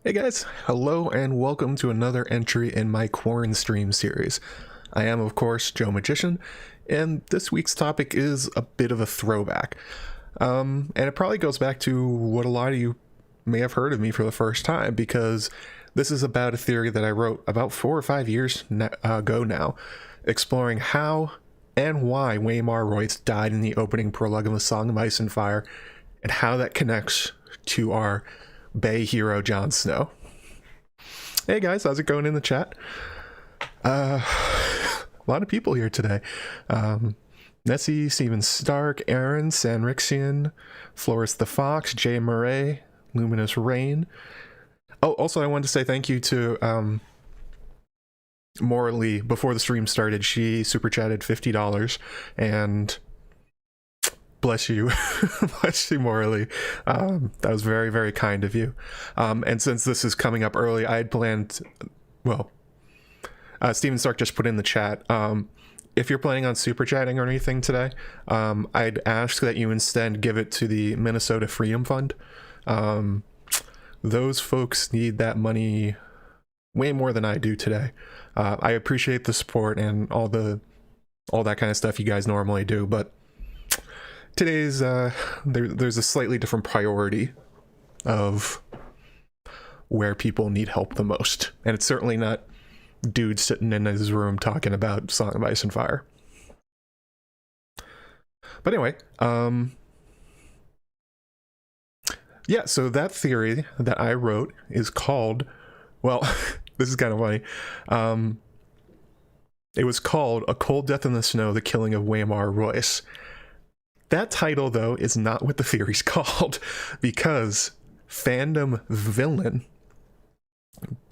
Hey guys, hello and welcome to another entry in my Quaranstream series. I am, of course, JoeMagician, and this week's topic is a bit of a throwback. And it probably goes back to what a lot of you may have heard of me for the first time, because this is about a theory that I wrote about 4 or 5 years ago now, exploring how and why Waymar Royce died in the opening prologue of A Song of Ice and Fire, and how that connects to our Bay hero Jon Snow. Hey guys, how's it going in the chat? A lot of people here today. Nessie, Steven Stark, Aaron, Sanrixian, Floris the Fox, Jay Murray, Luminous Rain. Oh, also I wanted to say thank you to Morley. Before the stream started, she super chatted $50, and bless you. Bless you, Morley. That was very, very kind of you. And since this is coming up early, I had planned, well, Steven Stark just put in the chat, if you're planning on super chatting or anything today, I'd ask that you instead give it to the Minnesota Freedom Fund. Those folks need that money way more than I do today. I appreciate the support and all that kind of stuff you guys normally do, but today's there's a slightly different priority of where people need help the most, and it's certainly not dude sitting in his room talking about Song of Ice and Fire. But anyway, yeah, so that theory that I wrote is called, well, this is kind of funny. It was called A Cold Death in the Snow, The Killing of Waymar Royce. That title, though, is not what the theory's called, because Fandom villain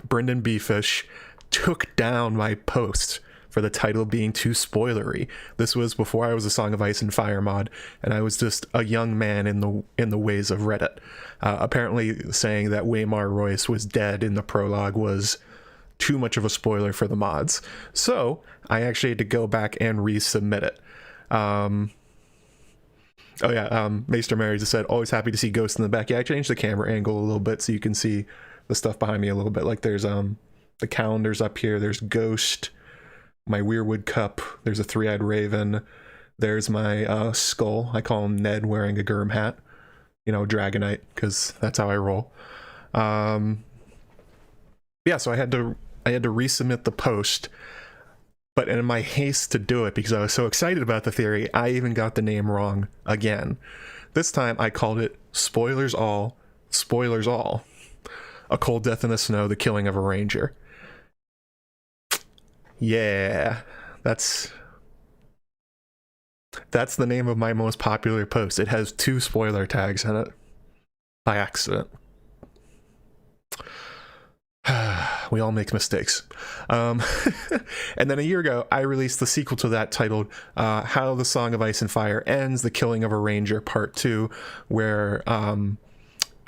Brendan Beefish took down my post for the title being too spoilery. This was before I was a Song of Ice and Fire mod, and I was just a young man in the ways of Reddit. Apparently saying that Waymar Royce was dead in the prologue was too much of a spoiler for the mods. So I actually had to go back and resubmit it. Oh yeah, Maester Mary just said, always happy to see ghosts in the back. Yeah, I changed the camera angle a little bit so you can see the stuff behind me a little bit. Like there's the calendars up here, there's Ghost, my Weirwood cup, there's a three-eyed raven, there's my skull. I call him Ned wearing a Gurm hat, you know, Dragonite, because that's how I roll. Yeah, so I had to resubmit the post. But in my haste to do it, because I was so excited about the theory, I even got the name wrong again. This time I called it Spoilers All, A Cold Death in the Snow, The Killing of a Ranger. Yeah, that's the name of my most popular post. It has 2 spoiler tags in it by accident. We all make mistakes. And then a year ago, I released the sequel to that titled How the Song of Ice and Fire Ends, The Killing of a Ranger Part 2, where I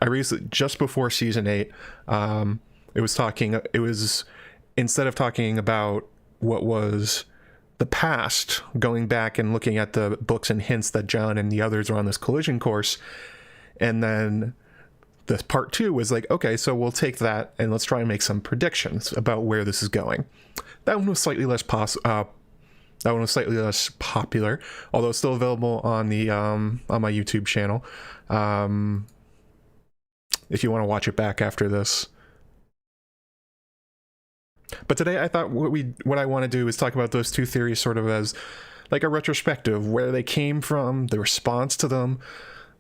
released it just before Season 8. It was, instead of talking about what was the past, going back and looking at the books and hints that John and the others are on this collision course, and then the part 2 was like, okay, so we'll take that and let's try and make some predictions about where this is going. That one was slightly less popular, although it's still available on the on my YouTube channel. If you want to watch it back after this. But today I thought what I want to do is talk about those 2 theories sort of as like a retrospective, where they came from, the response to them,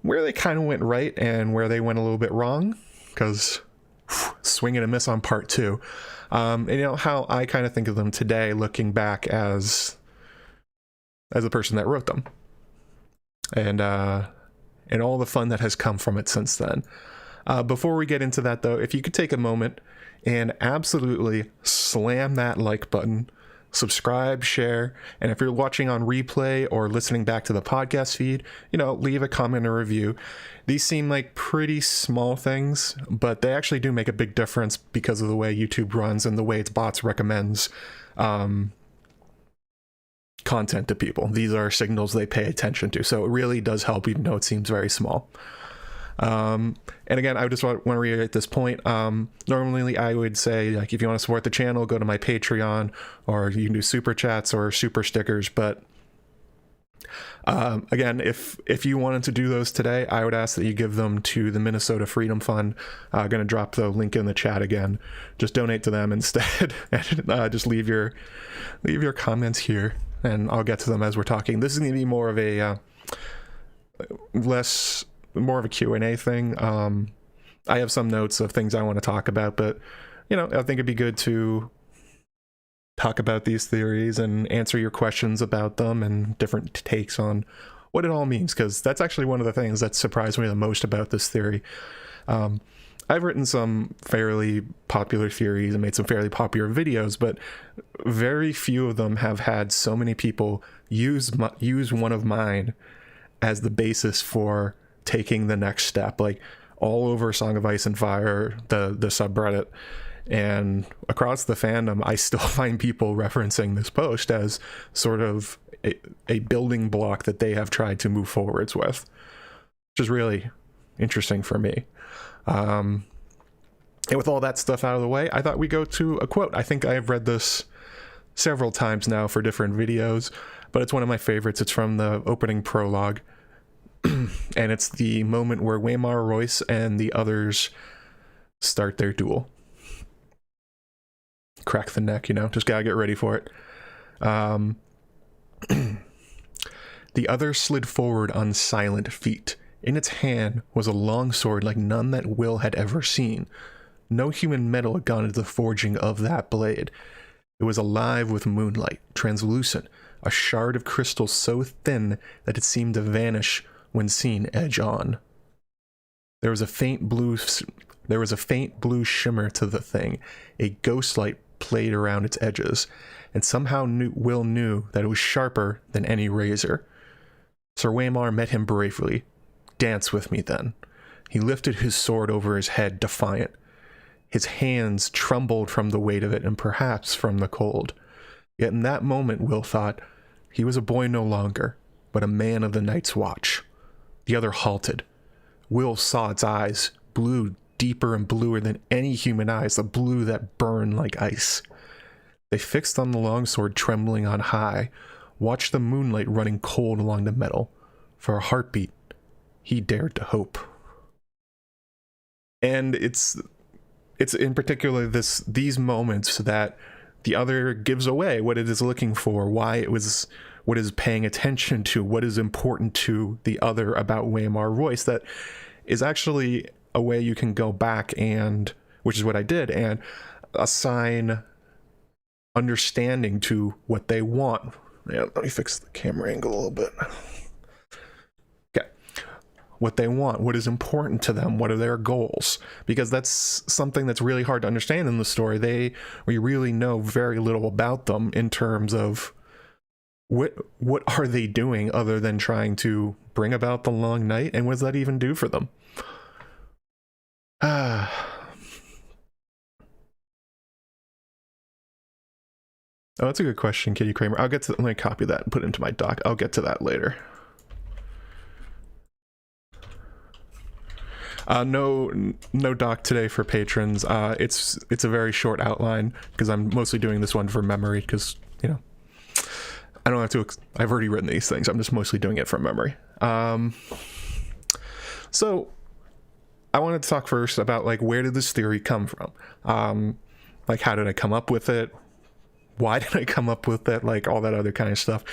where they kind of went right and where they went a little bit wrong, because swing and a miss on part 2. And you know how I kind of think of them today, looking back as the person that wrote them, and all the fun that has come from it since then. Before we get into that, though, if you could take a moment and absolutely slam that like button, subscribe, share, and if you're watching on replay or listening back to the podcast feed, you know, leave a comment or review. These seem like pretty small things, but they actually do make a big difference because of the way YouTube runs and the way its bots recommends content to people. These are signals they pay attention to, so it really does help, even though it seems very small. And again, I just want to reiterate this point. Normally I would say, like, if you want to support the channel, go to my Patreon, or you can do super chats or super stickers. But again, if you wanted to do those today, I would ask that you give them to the Minnesota Freedom Fund. I'm going to drop the link in the chat again. Just donate to them instead. And just leave your comments here, and I'll get to them as we're talking. This is going to be more of a more of a Q&A thing. I have some notes of things I want to talk about, but I think it'd be good to talk about these theories and answer your questions about them and different takes on what it all means, because that's actually one of the things that surprised me the most about this theory. I've written some fairly popular theories and made some fairly popular videos, but very few of them have had so many people use one of mine as the basis for taking the next step. Like, all over Song of Ice and Fire, the subreddit, and across the fandom, I still find people referencing this post as sort of a building block that they have tried to move forwards with, which is really interesting for me. And with all that stuff out of the way, I thought we'd go to a quote. I think I have read this several times now for different videos, but it's one of my favorites. It's from the opening prologue. And it's the moment where Waymar Royce and the others start their duel. Crack the neck, just gotta get ready for it. The other slid forward on silent feet. In its hand was a long sword like none that Will had ever seen. No human metal had gone into the forging of that blade. It was alive with moonlight, translucent, a shard of crystal so thin that it seemed to vanish when seen edge on. There was a faint blue shimmer to the thing. A ghost light played around its edges, and somehow Will knew that it was sharper than any razor. Sir Waymar met him bravely. "Dance with me, then." He lifted his sword over his head, defiant. His hands trembled from the weight of it, and perhaps from the cold. Yet in that moment, Will thought, he was a boy no longer, but a man of the Night's Watch. The other halted. Will saw its eyes, blue, deeper and bluer than any human eyes, the blue that burned like ice. They fixed on the longsword trembling on high, watched the moonlight running cold along the metal. For a heartbeat, he dared to hope. And it's in particular these moments that the other gives away what it is looking for, why it was, what is paying attention to, what is important to the other about Waymar Royce, that is actually a way you can go back and, which is what I did, and assign understanding to what they want. Yeah, let me fix the camera angle a little bit. Okay. What they want, what is important to them, what are their goals? Because that's something that's really hard to understand in the story. We really know very little about them in terms of what are they doing other than trying to bring about the long night, and what does that even do for them? Oh, that's a good question, Kitty Kramer. let me copy that and put it into my doc. I'll get to that later. No doc today for patrons. It's a very short outline because I'm mostly doing this one for memory, because I don't have to. I've already written these things. I'm just mostly doing it from memory. So I wanted to talk first about, like, where did this theory come from? Like, how did I come up with it? Why did I come up with it? Like, all that other kind of stuff.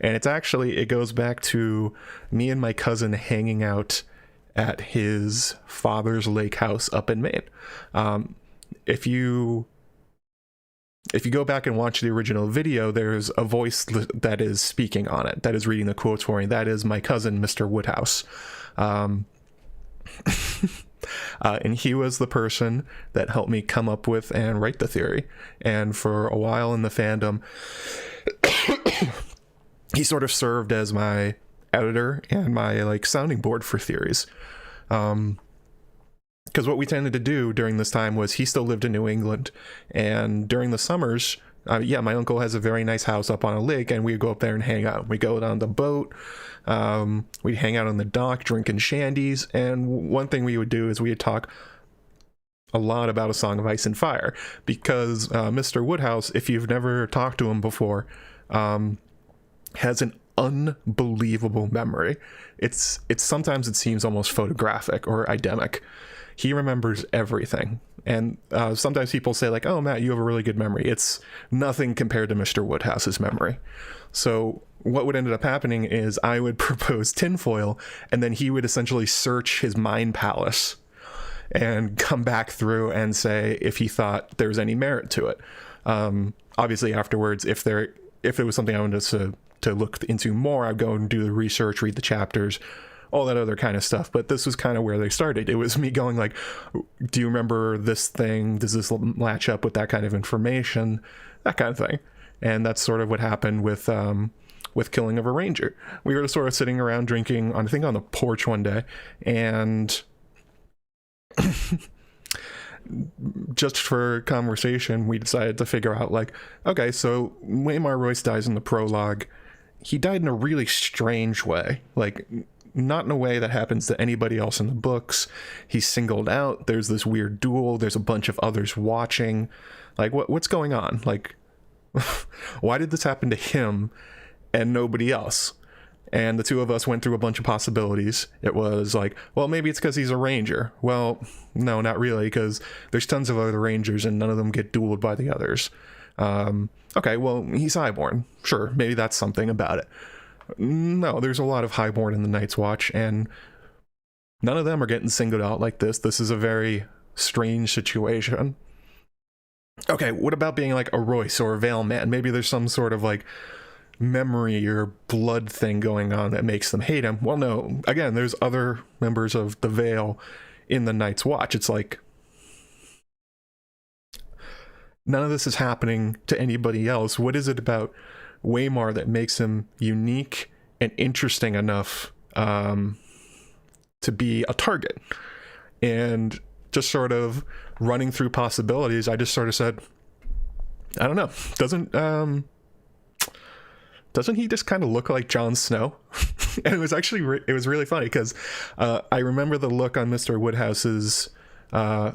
And it goes back to me and my cousin hanging out at his father's lake house up in Maine. If you go back and watch the original video, there's a voice that is speaking on it, that is reading the quotes for me. That is my cousin, Mr. Woodhouse. And he was the person that helped me come up with and write the theory. And for a while in the fandom, he sort of served as my editor and my, like, sounding board for theories. Because what we tended to do during this time was, he still lived in New England, and during the summers Yeah, my uncle has a very nice house up on a lake, and we go up there and hang out. We go on the boat. We hang out on the dock drinking shandies, and one thing we would do is we would talk a lot about A Song of Ice and Fire, because Mr. Woodhouse, if you've never talked to him before, has an unbelievable memory. It's sometimes it seems almost photographic or idemic. He remembers everything. And sometimes people say like, oh, Matt, you have a really good memory. It's nothing compared to Mr. Woodhouse's memory. So what would end up happening is I would propose tinfoil, and then he would essentially search his mind palace and come back through and say if he thought there was any merit to it. Obviously afterwards, if it was something I wanted to look into more, I'd go and do the research, read the chapters, all that other kind of stuff. But this was kind of where they started. It was me going like, do you remember this thing? Does this match up with that kind of information? That kind of thing. And that's sort of what happened with Killing of a Ranger. We were sort of sitting around drinking, I think on the porch one day, and just for conversation, we decided to figure out like, okay, so Waymar Royce dies in the prologue. He died in a really strange way, like not in a way that happens to anybody else in the books. He's singled out. There's this weird duel. There's a bunch of others watching. Like, what's going on? Like, why did this happen to him and nobody else? And the two of us went through a bunch of possibilities. It was like, well, maybe it's because he's a ranger. Well, no, not really, because there's tons of other rangers and none of them get dueled by the others. Okay, well, he's highborn. Sure, maybe that's something about it. No, there's a lot of highborn in the Night's Watch, and none of them are getting singled out like this. This is a very strange situation. Okay, what about being like a Royce or a Vale man? Maybe there's some sort of like memory or blood thing going on that makes them hate him. Well, no, again, there's other members of the Vale in the Night's Watch. It's like none of this is happening to anybody else. What is it about Waymar that makes him unique and interesting enough to be a target? And just sort of running through possibilities, I just sort of said, I don't know, doesn't he just kind of look like Jon Snow? And it was actually it was really funny because I remember the look on Mr. Woodhouse's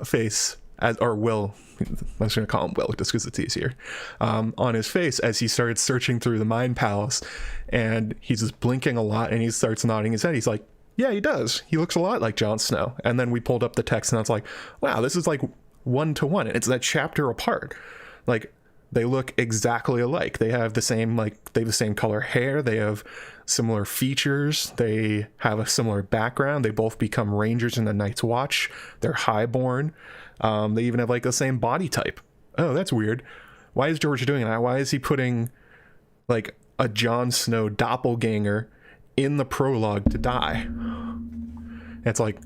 face, or Will, I'm just going to call him Will just because it's easier, on his face as he started searching through the Mind Palace, and he's just blinking a lot, and he starts nodding his head. He's like, yeah, he does. He looks a lot like Jon Snow. And then we pulled up the text, and I was like, wow, this is like 1-to-1, and it's that chapter apart. Like, they look exactly alike. They have the same color hair. They have similar features. They have a similar background. They both become rangers in the Night's Watch. They're highborn. They even have like the same body type. Oh, that's weird. Why is George doing that? Why is he putting like a Jon Snow doppelganger in the prologue to die? And it's like,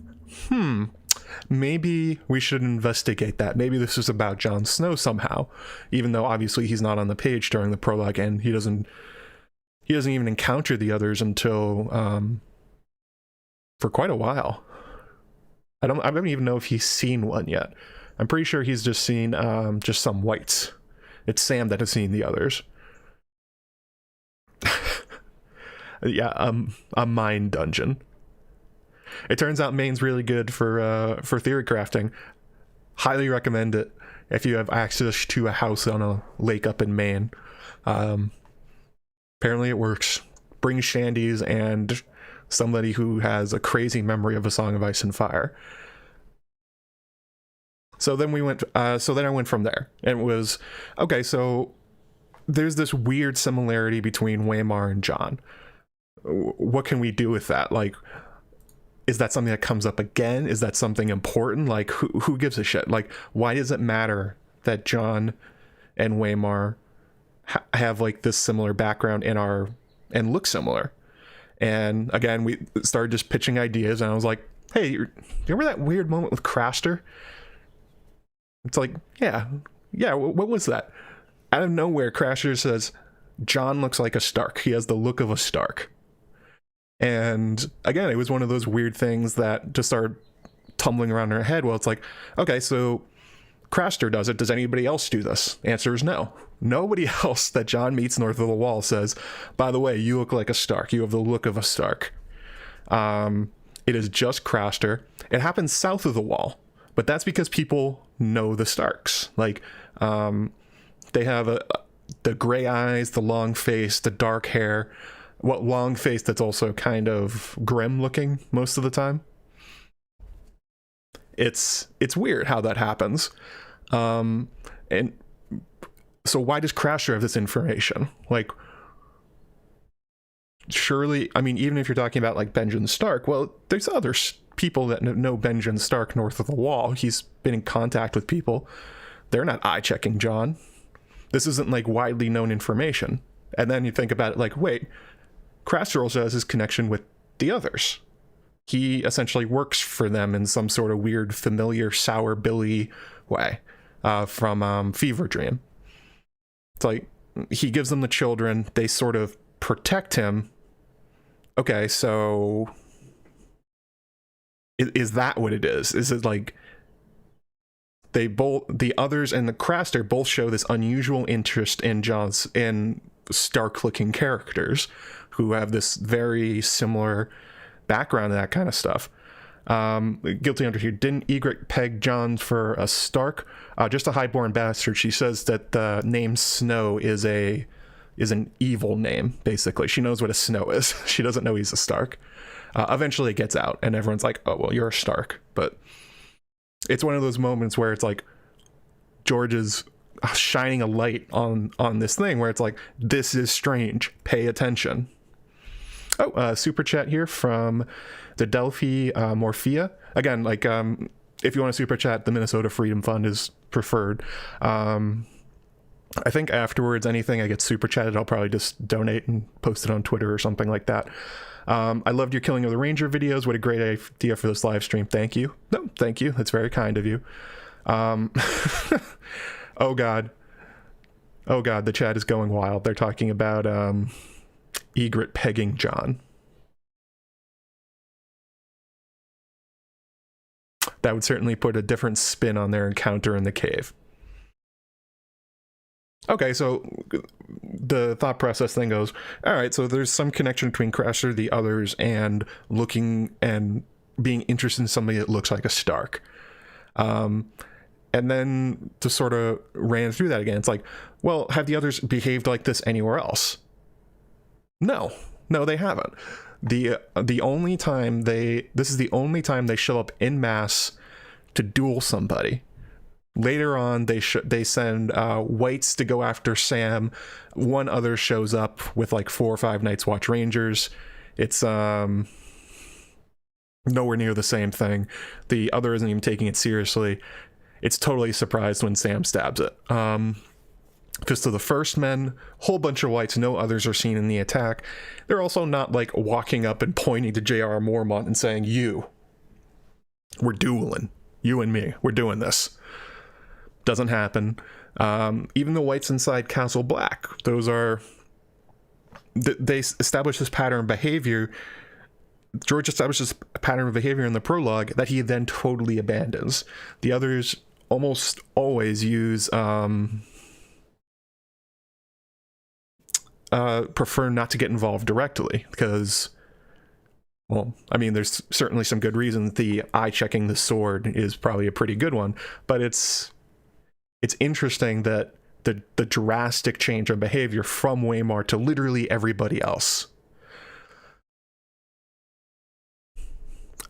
maybe we should investigate that. Maybe this is about Jon Snow somehow, even though obviously he's not on the page during the prologue, and he doesn't even encounter the others until for quite a while. I don't even know if he's seen one yet. I'm pretty sure he's just seen just some whites. It's Sam that has seen the others. Yeah, a mind dungeon. It turns out Maine's really good for theory crafting. Highly recommend it if you have access to a house on a lake up in Maine. Apparently it works. Bring shandies and somebody who has a crazy memory of A Song of Ice and Fire. So then I went from there, and it was okay. So there's this weird similarity between Waymar and Jon. What can we do with that? Like, is that something that comes up again? Is that something important? Like, who gives a shit? Like, why does it matter that Jon and Waymar have like this similar background and look similar? And again, we started just pitching ideas, and I was like, hey, do you remember that weird moment with Craster? It's like, yeah, what was that? Out of nowhere, Craster says, Jon looks like a Stark. He has the look of a Stark. And again, it was one of those weird things that just started tumbling around in her head. Well, it's like, okay, so Craster does it. Does anybody else do this? Answer is no. nobody else that Jon meets north of the wall says, by the way, you look like a Stark. You have the look of a Stark. It is just Craster. It happens south of the wall, but that's because people know the Starks. Like, they have the gray eyes, the long face, the dark hair. What long face that's also kind of grim looking most of the time. It's weird how that happens. And so why does Crasher have this information? Like, surely, I mean, even if you're talking about like Benjen Stark, well, there's other people that know Benjen Stark north of the wall. He's been in contact with people. They're not eye-checking Jon. This isn't like widely known information. And then you think about it like, wait, Craster also has his connection with the others. He essentially works for them in some sort of weird, familiar, sour Billy way from Fever Dream. It's like, he gives them the children. They sort of protect him. Okay, so is that what it is? Is it like they both, the others and the Craster, both show this unusual interest in Stark-looking characters who have this very similar background and that kind of stuff. Guilty Hunter here. Didn't Ygritte peg Jon for a Stark? Just a highborn bastard. She says that the name Snow is an evil name, basically. She knows what a Snow is. She doesn't know he's a Stark. Eventually it gets out, and everyone's like, oh, well, you're a Stark. But it's one of those moments where it's like George is shining a light on this thing where it's like, this is strange. Pay attention. Oh, super chat here from the Delphi Morphia. Again, like, if you want to super chat, the Minnesota Freedom Fund is preferred. I think afterwards, anything I get super chatted, I'll probably just donate and post it on Twitter or something like that. I loved your Killing of the Ranger videos. What a great idea for this live stream. Thank you. No, thank you. That's very kind of you. Oh God, the chat is going wild. They're talking about Ygritte pegging Jon. That would certainly put a different spin on their encounter in the cave. Okay, so the thought process thing goes, all right, so there's some connection between Crasher, the others, and looking and being interested in somebody that looks like a Stark. And then to sort of ran through that again, it's like, well, have the others behaved like this anywhere else? No, they haven't. The only time this is the only time they show up en masse to duel somebody. Later on, they send whites to go after Sam. One other shows up with like 4 or 5 Night's Watch Rangers. It's nowhere near the same thing. The other isn't even taking it seriously. It's totally surprised when Sam stabs it. Fist of the First Men, whole bunch of whites, no others are seen in the attack. They're also not like walking up and pointing to J.R.R. Mormont and saying, we're dueling. You and me, we're doing this. Doesn't happen. Even the whites inside Castle Black, those are... They establish this pattern of behavior. George establishes a pattern of behavior in the prologue that he then totally abandons. The others almost always use... prefer not to get involved directly because, well, I mean, there's certainly some good reasons. The eye-checking the sword is probably a pretty good one, but it's interesting that the drastic change in behavior from Waymar to literally everybody else.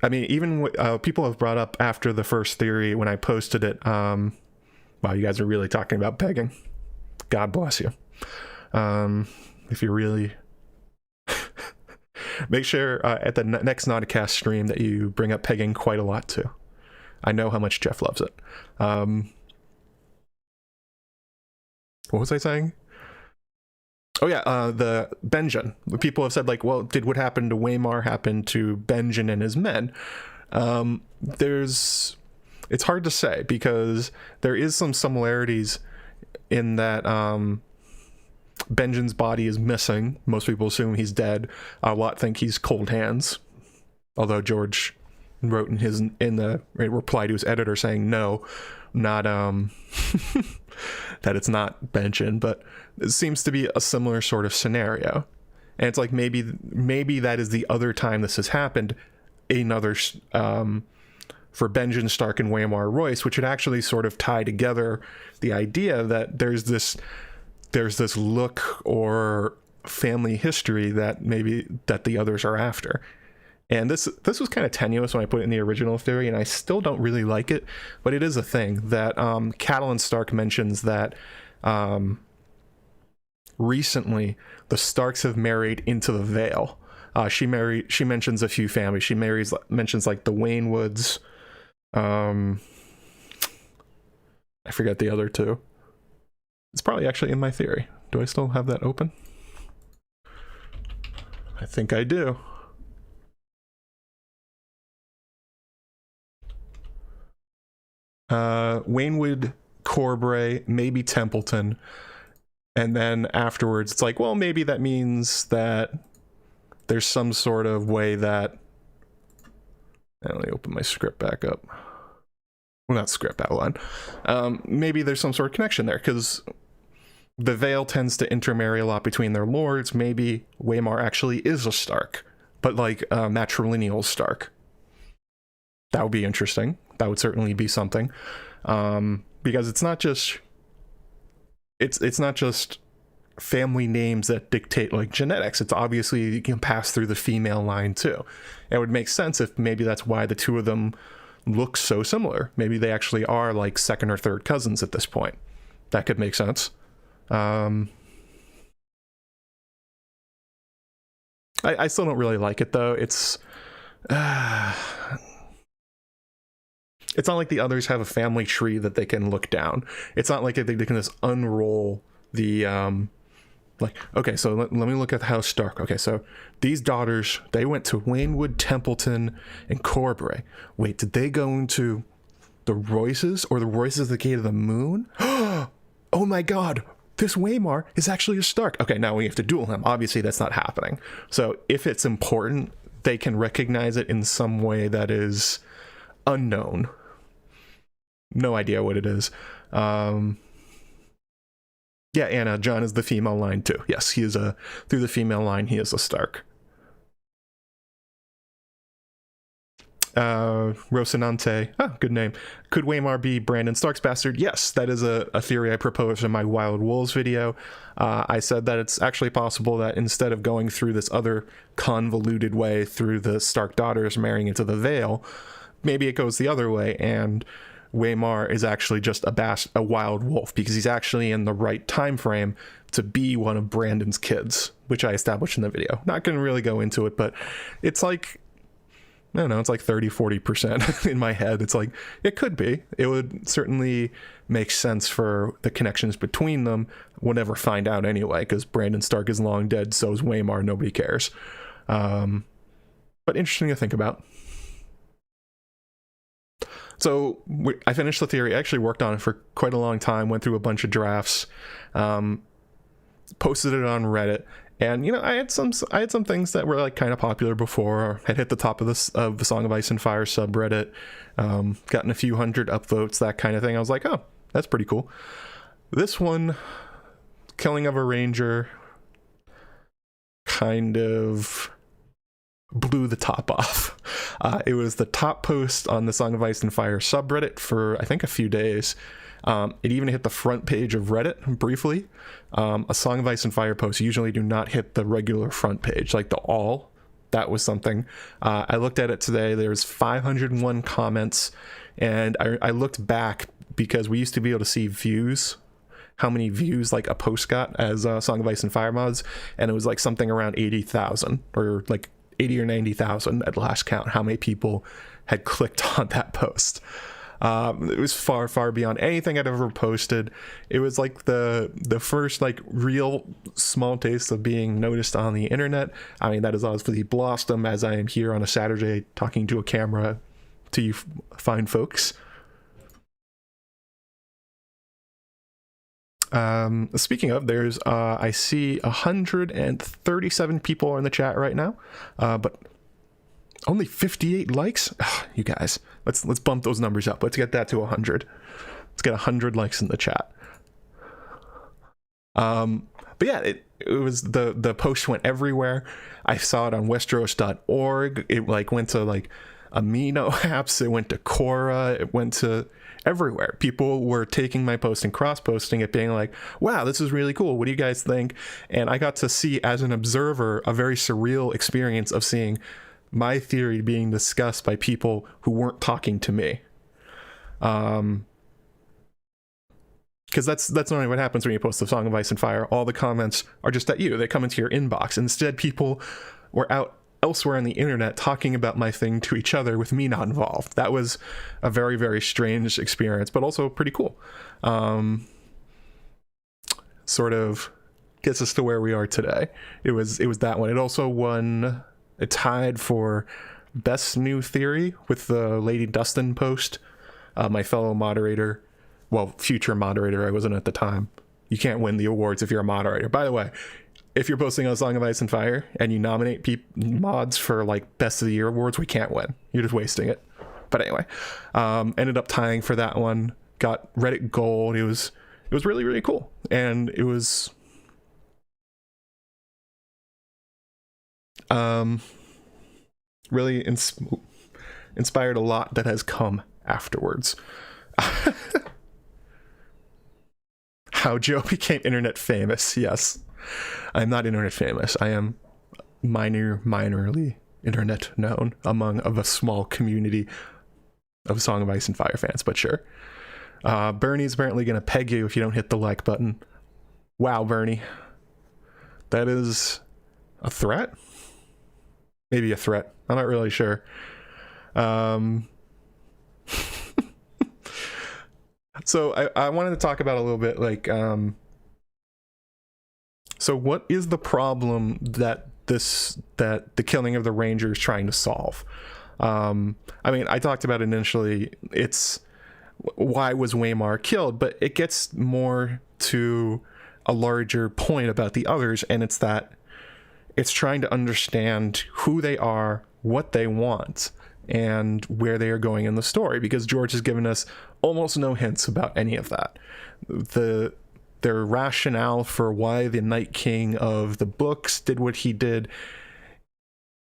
I mean, even people have brought up after the first theory when I posted it, wow, you guys are really talking about pegging. God bless you. If you really make sure at the next Nauticast stream that you bring up pegging quite a lot too. I know how much Jeff loves it. What was I saying? Oh yeah, the Benjen. People have said like, well, did what happened to Waymar happen to Benjen and his men? It's hard to say because there is some similarities in that Benjen's body is missing. Most people assume he's dead. A lot think he's Cold Hands, although George wrote in the reply to his editor saying no, not that it's not Benjen, but it seems to be a similar sort of scenario. And it's like maybe that is the other time this has happened, another for Benjen, Stark, and Waymar Royce, which would actually sort of tie together the idea that there's this look or family history that maybe that the others are after. And this was kind of tenuous when I put it in the original theory, and I still don't really like it, but it is a thing that Catelyn Stark mentions that recently the Starks have married into the Vale. She mentions a few families. She mentions like the Waynwoods. I forget the other two. It's probably actually in my theory. Do I still have that open? I think I do. Waynwood, Corbray, maybe Templeton, and then afterwards it's like, well, maybe that means that there's some sort of way that... Let me open my script back up. Well, not script, outline. Maybe there's some sort of connection there, because the Vale tends to intermarry a lot between their lords. Maybe Waymar actually is a Stark, but like a matrilineal Stark. That would be interesting. That would certainly be something, because it's not just family names that dictate like genetics. It's obviously you can pass through the female line too. It would make sense if maybe that's why the two of them look so similar. Maybe they actually are like second or third cousins at this point. That could make sense. I still don't really like it though. It's not like the others have a family tree that they can look down. It's not like they can just unroll the like, okay, so let me look at the House Stark. Okay, so these daughters, they went to Waynwood, Templeton, and Corbray. Wait, did they go into the Royces, or the Royces the Gate of the Moon? Oh my god, this Waymar is actually a Stark. Okay, now we have to duel him. Obviously that's not happening. So if it's important, they can recognize it in some way that is unknown. No idea what it is. Yeah, Anna, Jon is the female line too. Yes, he is through the female line, he is a Stark. Rocinante, good name. Could Waymar be Brandon Stark's bastard? Yes, that is a theory I proposed in my Wild Wolves video. I said that it's actually possible that instead of going through this other convoluted way through the Stark daughters marrying into the Vale, maybe it goes the other way, and Waymar is actually just a wild wolf, because he's actually in the right time frame to be one of Brandon's kids, which I established in the video. Not going to really go into it, but it's like, I don't know, it's like 30-40% in my head. It's like, it could be. It would certainly make sense for the connections between them. We'll never find out anyway, because Brandon Stark is long dead, so is Waymar, nobody cares. But interesting to think about. So I finished the theory. I actually worked on it for quite a long time, went through a bunch of drafts, posted it on Reddit, and you know, I had some things that were like kind of popular before. Had hit the top of the Song of Ice and Fire subreddit, gotten a few hundred upvotes, that kind of thing. I was like, oh, that's pretty cool. This one, Killing of a Ranger, kind of blew the top off. It was the top post on the Song of Ice and Fire subreddit for I think a few days. It even hit the front page of Reddit briefly. A Song of Ice and Fire posts usually do not hit the regular front page, like the all. That was something. I looked at it today. There's 501 comments, and I looked back because we used to be able to see views, how many views like a post got as Song of Ice and Fire mods, and it was like something around 80,000 or like 80 or 90,000 at last count, how many people had clicked on that post. It was far, far beyond anything I'd ever posted. It was like the first like real small taste of being noticed on the internet. I mean, that is obviously blossom as I am here on a Saturday talking to a camera to you fine folks. Speaking of, there's I see 137 people in the chat right now, but Only 58 likes? Ugh, you guys, let's bump those numbers up. Let's get that to 100. Let's get 100 likes in the chat. But yeah, it was the post went everywhere. I saw it on Westeros.org. It like went to like amino apps. It went to Quora. It went to everywhere. People were taking my post and cross-posting it, being like, wow, this is really cool. What do you guys think? And I got to see, as an observer, a very surreal experience of seeing my theory being discussed by people who weren't talking to me. Because that's normally what happens when you post a Song of Ice and Fire. All the comments are just at you. They come into your inbox. Instead, people were out elsewhere on the internet talking about my thing to each other with me not involved. That was a very, very strange experience, but also pretty cool. Sort of gets us to where we are today. It was that one. It also won, it tied for Best New Theory with the Lady Dustin post. My fellow moderator, well, future moderator, I wasn't at the time. You can't win the awards if you're a moderator. By the way, if you're posting on Song of Ice and Fire and you nominate mods for like Best of the Year awards, we can't win. You're just wasting it. But anyway, ended up tying for that one. Got Reddit gold. It was really, really cool, and it was really inspired a lot that has come afterwards. How Joe became internet famous. Yes, I'm not internet famous. I am minorly internet known among a small community of Song of Ice and Fire fans, but sure. Bernie's apparently going to peg you if you don't hit the like button. Wow, Bernie. That is a threat? Maybe a threat. I'm not really sure. So I wanted to talk about a little bit, like, so what is the problem that the killing of the Ranger is trying to solve? I mean, I talked about initially, it's why was Waymar killed, but it gets more to a larger point about the others, and it's that it's trying to understand who they are, what they want, and where they are going in the story, because George has given us almost no hints about any of that. Their rationale for why the Night King of the books did what he did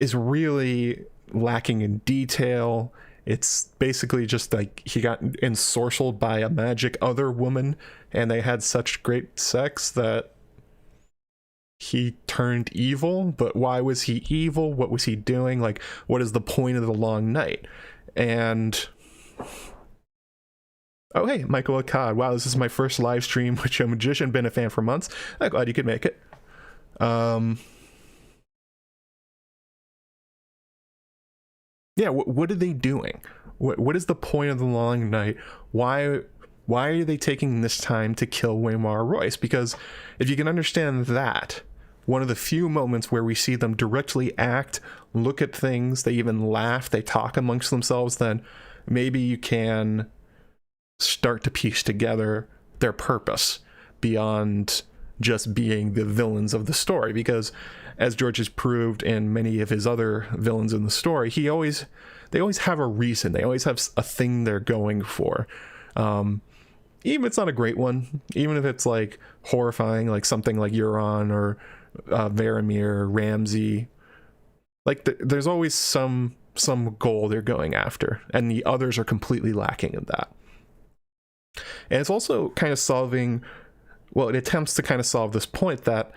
is really lacking in detail. It's basically just like he got ensorcelled by a magic other woman, and they had such great sex that he turned evil. But why was he evil? What was he doing? Like, what is the point of the long night? And oh, hey, Michael Akkad. Wow, this is my first live stream with AskJoeMagician. Been a fan for months. I'm glad you could make it. Yeah, what are they doing? What is the point of the long night? Why are they taking this time to kill Waymar Royce? Because if you can understand that, one of the few moments where we see them directly act, look at things, they even laugh, they talk amongst themselves, then maybe you can start to piece together their purpose beyond just being the villains of the story. Because as George has proved in many of his other villains in the story, they always have a reason. They always have a thing they're going for. Even if it's not a great one, even if it's like horrifying, like something like Euron or Varamir, Ramsay, like there's always some goal they're going after, and the others are completely lacking in that. And it's also kind of solving, well, it attempts to kind of solve this point that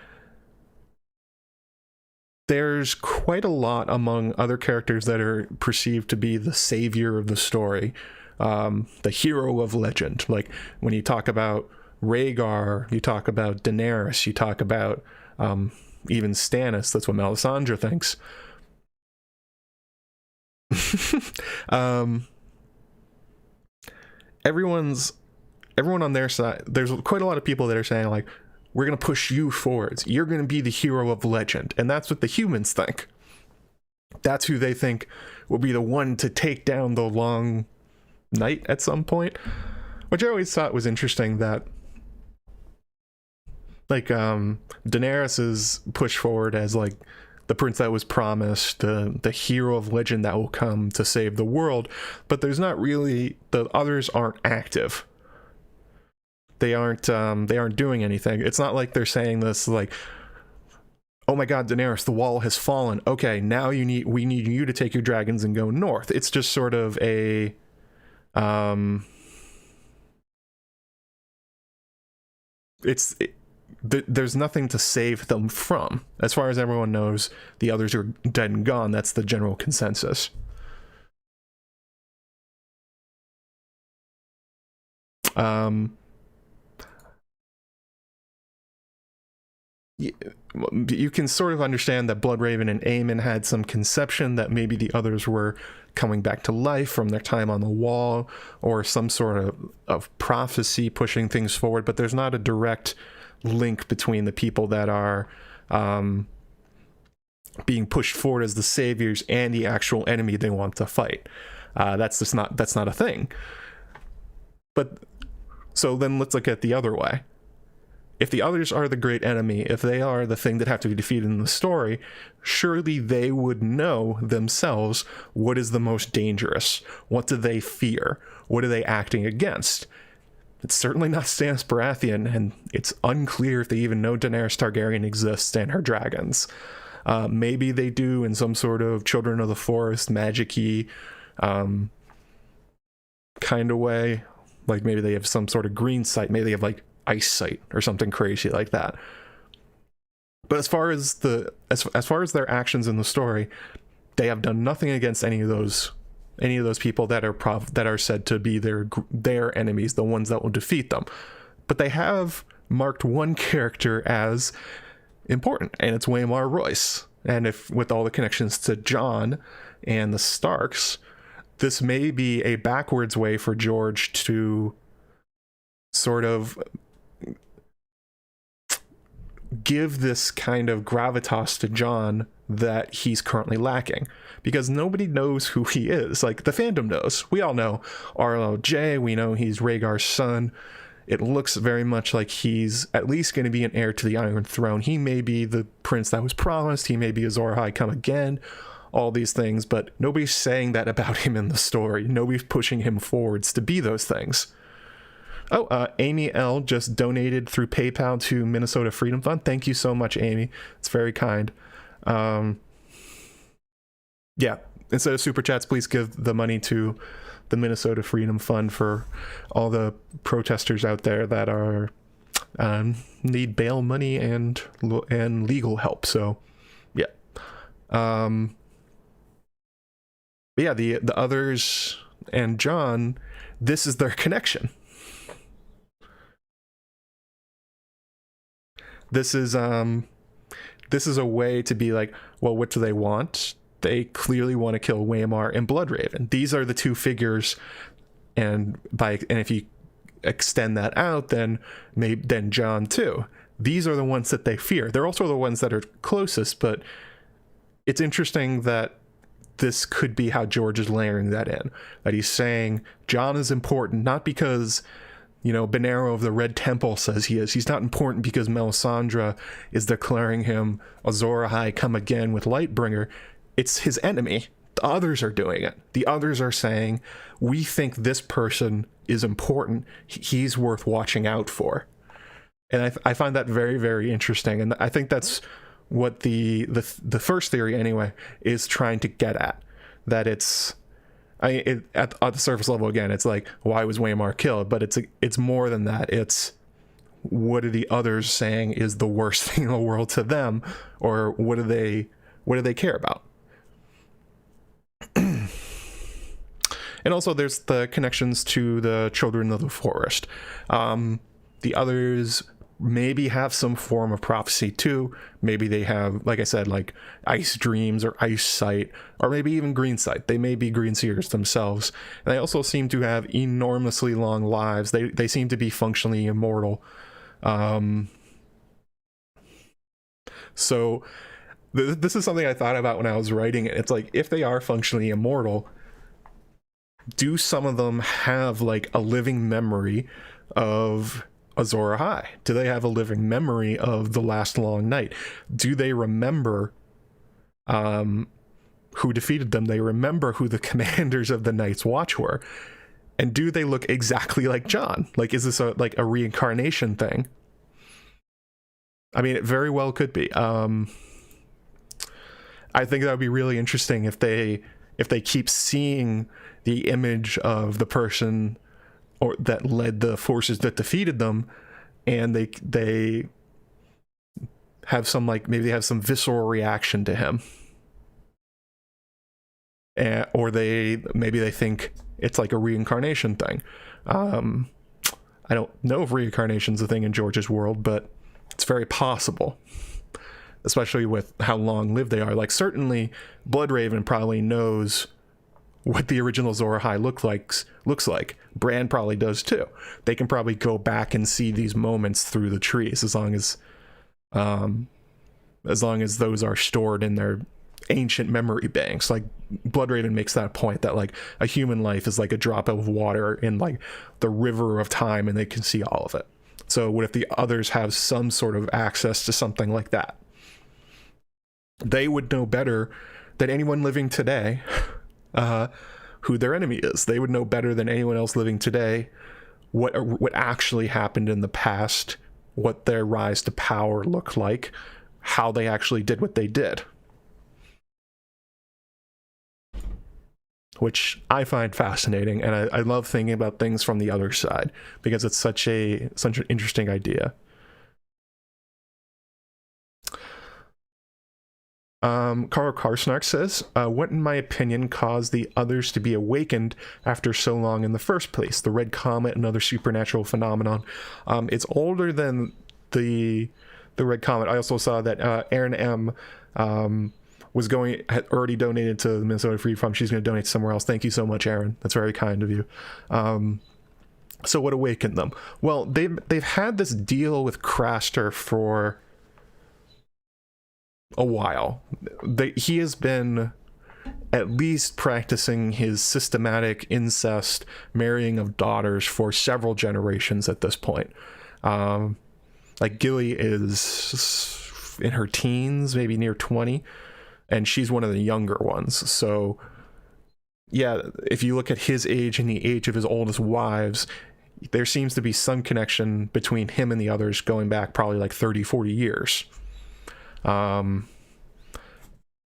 there's quite a lot among other characters that are perceived to be the savior of the story, the hero of legend. Like when you talk about Rhaegar, you talk about Daenerys, you talk about even Stannis. That's what Melisandre thinks. Everyone on their side, there's quite a lot of people that are saying, like, we're going to push you forwards. You're going to be the hero of legend. And that's what the humans think. That's who they think will be the one to take down the long night at some point. Which I always thought was interesting, that like Daenerys is pushed forward as like the prince that was promised, the hero of legend that will come to save the world. But there's not really, the others aren't active. They aren't doing anything. It's not like they're saying this like, oh my god, Daenerys, the wall has fallen. Okay, now we need you to take your dragons and go north. It's just sort of a there's nothing to save them from. As far as everyone knows, the others are dead and gone. That's the general consensus. You can sort of understand that Bloodraven and Aemon had some conception that maybe the others were coming back to life from their time on the wall, or some sort of prophecy pushing things forward, but there's not a direct link between the people that are being pushed forward as the saviors and the actual enemy they want to fight. That's not a thing. But so then let's look at the other way. If the others are the great enemy, if they are the thing that have to be defeated in the story, surely they would know themselves what is the most dangerous. What do they fear? What are they acting against? It's certainly not Stannis Baratheon, and it's unclear if they even know Daenerys Targaryen exists and her dragons. Maybe they do in some sort of Children of the Forest, magic-y kind of way. Like maybe they have some sort of green sight. Maybe they have like ice sight or something crazy like that. But as far as their actions in the story, they have done nothing against any of those people that are said to be their enemies, the ones that will defeat them. But they have marked one character as important, and it's Waymar Royce. And if with all the connections to Jon and the Starks, this may be a backwards way for George to sort of give this kind of gravitas to Jon that he's currently lacking, because nobody knows who he is. Like, the fandom knows. We all know RLJ. We know he's Rhaegar's son. It looks very much like he's at least going to be an heir to the Iron Throne. He may be the prince that was promised. He may be Azor Ahai come again. All these things, but nobody's saying that about him in the story. Nobody's pushing him forwards to be those things. Oh, Amy L just donated through PayPal to Minnesota Freedom Fund. Thank you so much, Amy. It's very kind. Yeah, instead of super chats, please give the money to the Minnesota Freedom Fund for all the protesters out there that are need bail money and legal help. So, yeah. Yeah, the others and Jon, this is their connection. This is a way to be like, well, what do they want? They clearly want to kill Waymar and Bloodraven. These are the two figures, and if you extend that out, then Jon too. These are the ones that they fear. They're also the ones that are closest, but it's interesting that this could be how George is layering that in. That he's saying Jon is important, not because, Benaro of the Red Temple says he is. He's not important because Melisandre is declaring him Azor Ahai come again with Lightbringer. It's his enemy. The others are doing it. The others are saying, we think this person is important. He's worth watching out for. And I find that very, very interesting. And I think that's what the first theory, anyway, is trying to get at. That it's... at the surface level, again, it's like, why was Waymar killed? But it's more than that. It's, what are the others saying is the worst thing in the world to them, or what do they care about? And also, there's the connections to the Children of the Forest. The others maybe have some form of prophecy too. Maybe they have, like I said, like ice dreams or ice sight, or maybe even green sight. They may be green seers themselves. And they also seem to have enormously long lives. They seem to be functionally immortal. So this is something I thought about when I was writing it. It's like, if they are functionally immortal, do some of them have like a living memory of Azor Ahai? Do they have a living memory of the last long night? Do they remember who defeated them, they remember who the commanders of the Night's Watch were. And do they look exactly like Jon? Like, is this a reincarnation thing? I mean, it very well could be. I think that would be really interesting if they keep seeing the image of the person or that led the forces that defeated them, and they have some, like, maybe they have some visceral reaction to him, or maybe they think it's like a reincarnation thing. I don't know if reincarnation's a thing in George's world, but it's very possible, especially with how long-lived they are. Like, certainly Bloodraven probably knows what the original Azor Ahai looks like. Bran probably does too. They can probably go back and see these moments through the trees, as long as those are stored in their ancient memory banks. Like, Bloodraven makes that point that, like, a human life is like a drop of water in, like, the river of time, and they can see all of it. So what if the others have some sort of access to something like that? They would know better than anyone living today who their enemy is. They would know better than anyone else living today what actually happened in the past, what their rise to power looked like, how they actually did what they did. Which I find fascinating, and I love thinking about things from the other side, because it's such an interesting idea. Carl Karsnark says, what in my opinion caused the others to be awakened after so long in the first place? The Red Comet, another supernatural phenomenon. It's older than the Red Comet. I also saw that Aaron M had already donated to the Minnesota Free Fund. She's going to donate somewhere else. Thank you so much, Aaron. That's very kind of you. So what awakened them? Well, they've had this deal with Craster for a while. He has been at least practicing his systematic incest marrying of daughters for several generations at this point. Like, Gilly is in her teens, maybe near 20, and she's one of the younger ones. So yeah, if you look at his age and the age of his oldest wives, there seems to be some connection between him and the others going back probably like 30-40 years.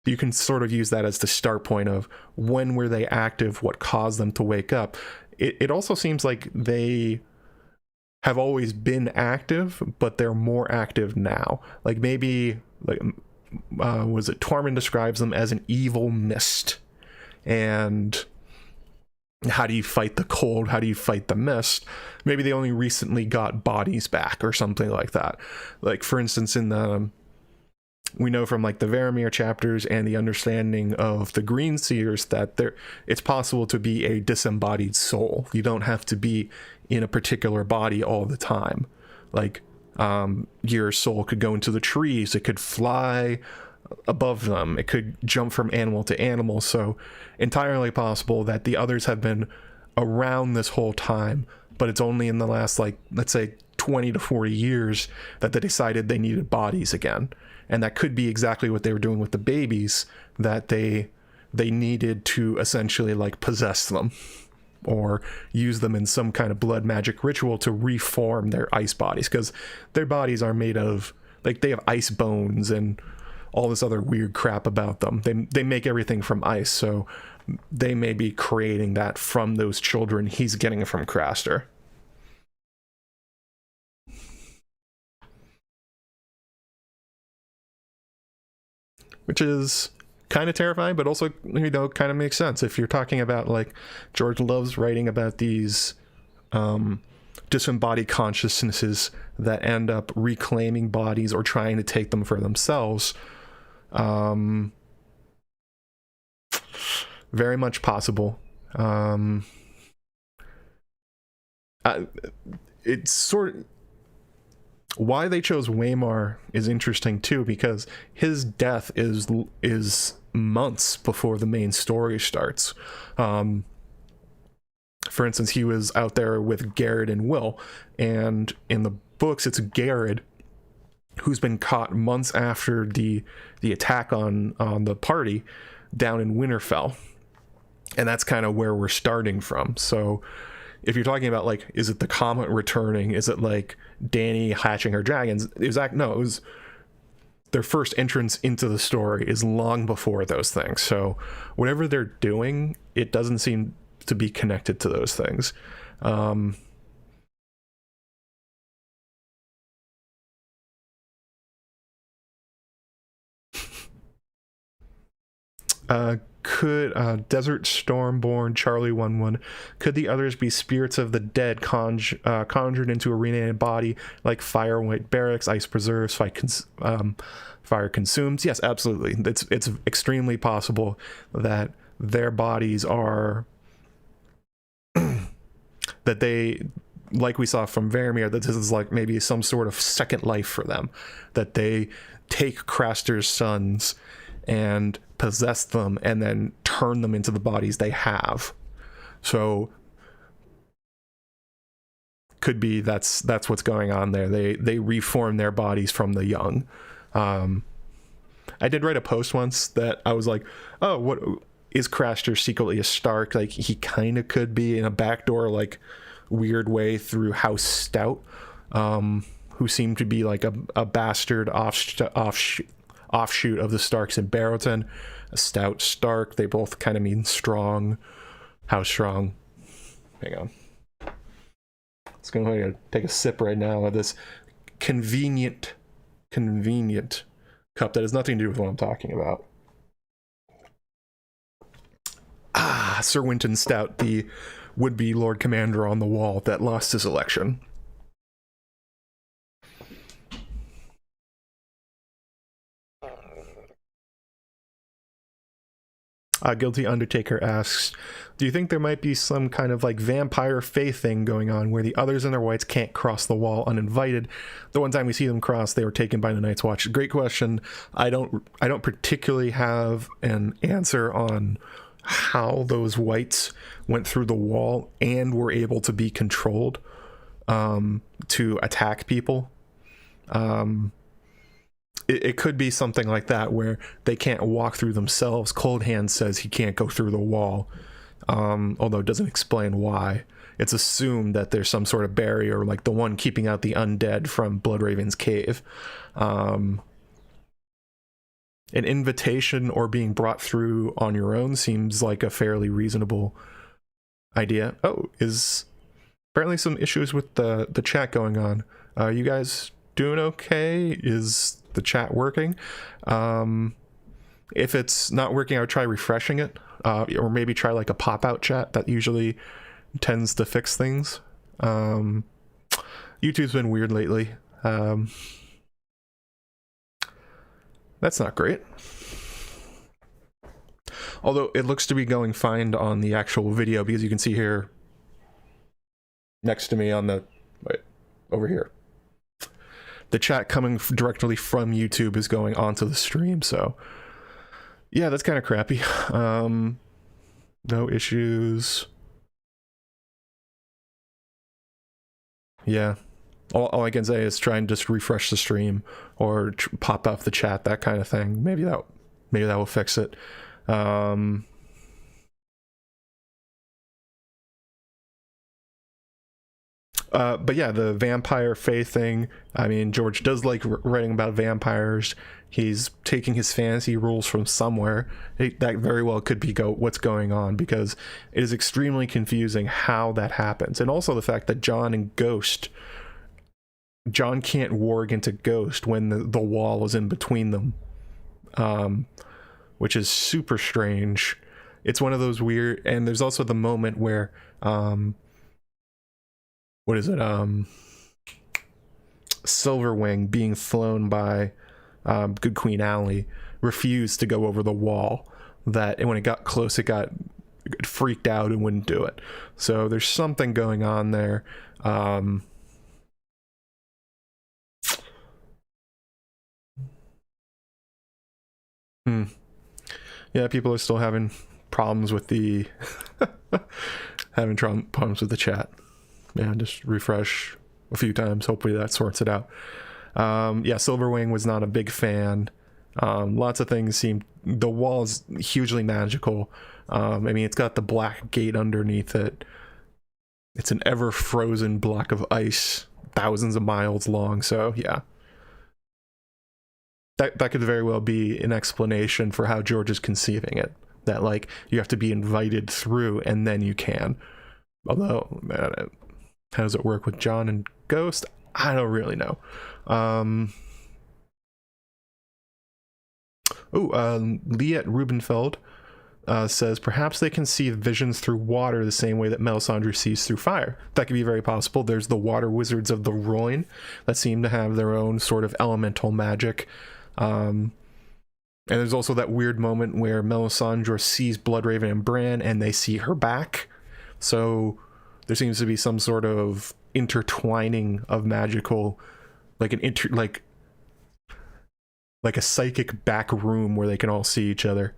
You can sort of use that as the start point of when were they active, what caused them to wake up. It also seems like they have always been active, but they're more active now. Like, maybe, like, Tormund describes them as an evil mist. And how do you fight the cold? How do you fight the mist? Maybe they only recently got bodies back or something like that. Like, for instance, we know from, like, the Varamir chapters and the understanding of the Green Seers that it's possible to be a disembodied soul. You don't have to be in a particular body all the time. Like, your soul could go into the trees, it could fly above them, it could jump from animal to animal. So entirely possible that the others have been around this whole time, but it's only in the last, like, let's say 20 to 40 years that they decided they needed bodies again. And that could be exactly what they were doing with the babies, that they needed to essentially, like, possess them or use them in some kind of blood magic ritual to reform their ice bodies, because their bodies are made of, like, they have ice bones and all this other weird crap about them. They make everything from ice, so they may be creating that from those children he's getting it from Craster. Which is kind of terrifying, but also, you know, kind of makes sense if you're talking about, like, George loves writing about these disembodied consciousnesses that end up reclaiming bodies or trying to take them for themselves. Very much possible. It's sort of why they chose Waymar is interesting too, because his death is months before the main story starts. For instance, he was out there with Garrett and Will, and in the books it's Garrett who's been caught months after the attack on the party down in Winterfell. And that's kind of where we're starting from. So if you're talking about, like, is it the comet returning? Is it like Dany hatching her dragons? It was their first entrance into the story is long before those things. So whatever they're doing, it doesn't seem to be connected to those things. Could Desert Stormborn Charlie 11, could the others be spirits of the dead conjured into a reanimated body, like fire white barracks, ice preserves, fire consumes? Yes, absolutely. It's extremely possible that their bodies are that they, like we saw from Varamir, that this is like maybe some sort of second life for them, that they take Craster's sons and possess them and then turn them into the bodies they have. So could be that's what's going on there. They reform their bodies from the young. I did write a post once that I was like, oh, what is Craster secretly a Stark? Like, he kind of could be in a backdoor, like, weird way through House Stout, who seemed to be like a bastard offshoot of the Starks in Barrowton. A Stout Stark, they both kind of mean strong. How strong? Hang on. It's going to take a sip right now of this convenient cup that has nothing to do with what I'm talking about. Sir Winton Stout, the would-be Lord Commander on the Wall that lost his election. Guilty Undertaker asks, do you think there might be some kind of like vampire fae thing going on where the others and their whites can't cross the wall uninvited? The one time we see them cross, they were taken by the Night's Watch. Great question. I don't particularly have an answer on how those whites went through the wall and were able to be controlled to attack people. It could be something like that where they can't walk through themselves. Cold Hand says he can't go through the wall, although it doesn't explain why. It's assumed that there's some sort of barrier, like the one keeping out the undead from Bloodraven's cave. An invitation or being brought through on your own seems like a fairly reasonable idea. Oh, is apparently some issues with the chat going on. You guys doing okay? Is the chat working? If it's not working, I would try refreshing it, or maybe try like a pop-out chat. That usually tends to fix things. YouTube's been weird lately. That's not great. Although it looks to be going fine on the actual video, because you can see here next to me on the over here, the chat coming directly from YouTube is going onto the stream. So yeah, that's kind of crappy. No issues. Yeah, all I can say is try and just refresh the stream or pop off the chat, that kind of thing. Maybe that will fix it. But yeah, the vampire fae thing, I mean, George does like writing about vampires. He's taking his fantasy rules from somewhere. That very well could be what's going on, because it is extremely confusing how that happens. And also the fact that Jon can't warg into Ghost when the wall is in between them, which is super strange. It's one of those weird, and there's also the moment where what is it? Silverwing being flown by Good Queen Aly refused to go over the wall. And when it got close, it freaked out and wouldn't do it. So there's something going on there. Yeah, people are still having problems with the problems with the chat. Yeah, just refresh a few times. Hopefully that sorts it out. Yeah, Silverwing was not a big fan. Lots of things seem, the wall is hugely magical. I mean, it's got the black gate underneath it. It's an ever frozen block of ice, thousands of miles long. So yeah, that could very well be an explanation for how George is conceiving it. That like you have to be invited through and then you can. Although, how does it work with Jon and Ghost? I don't really know. Liet Rubenfeld says perhaps they can see visions through water the same way that Melisandre sees through fire. That could be very possible. There's the water wizards of the Rhoyne that seem to have their own sort of elemental magic. And there's also that weird moment where Melisandre sees Bloodraven and Bran and they see her back. So there seems to be some sort of intertwining of magical, like like a psychic back room where they can all see each other.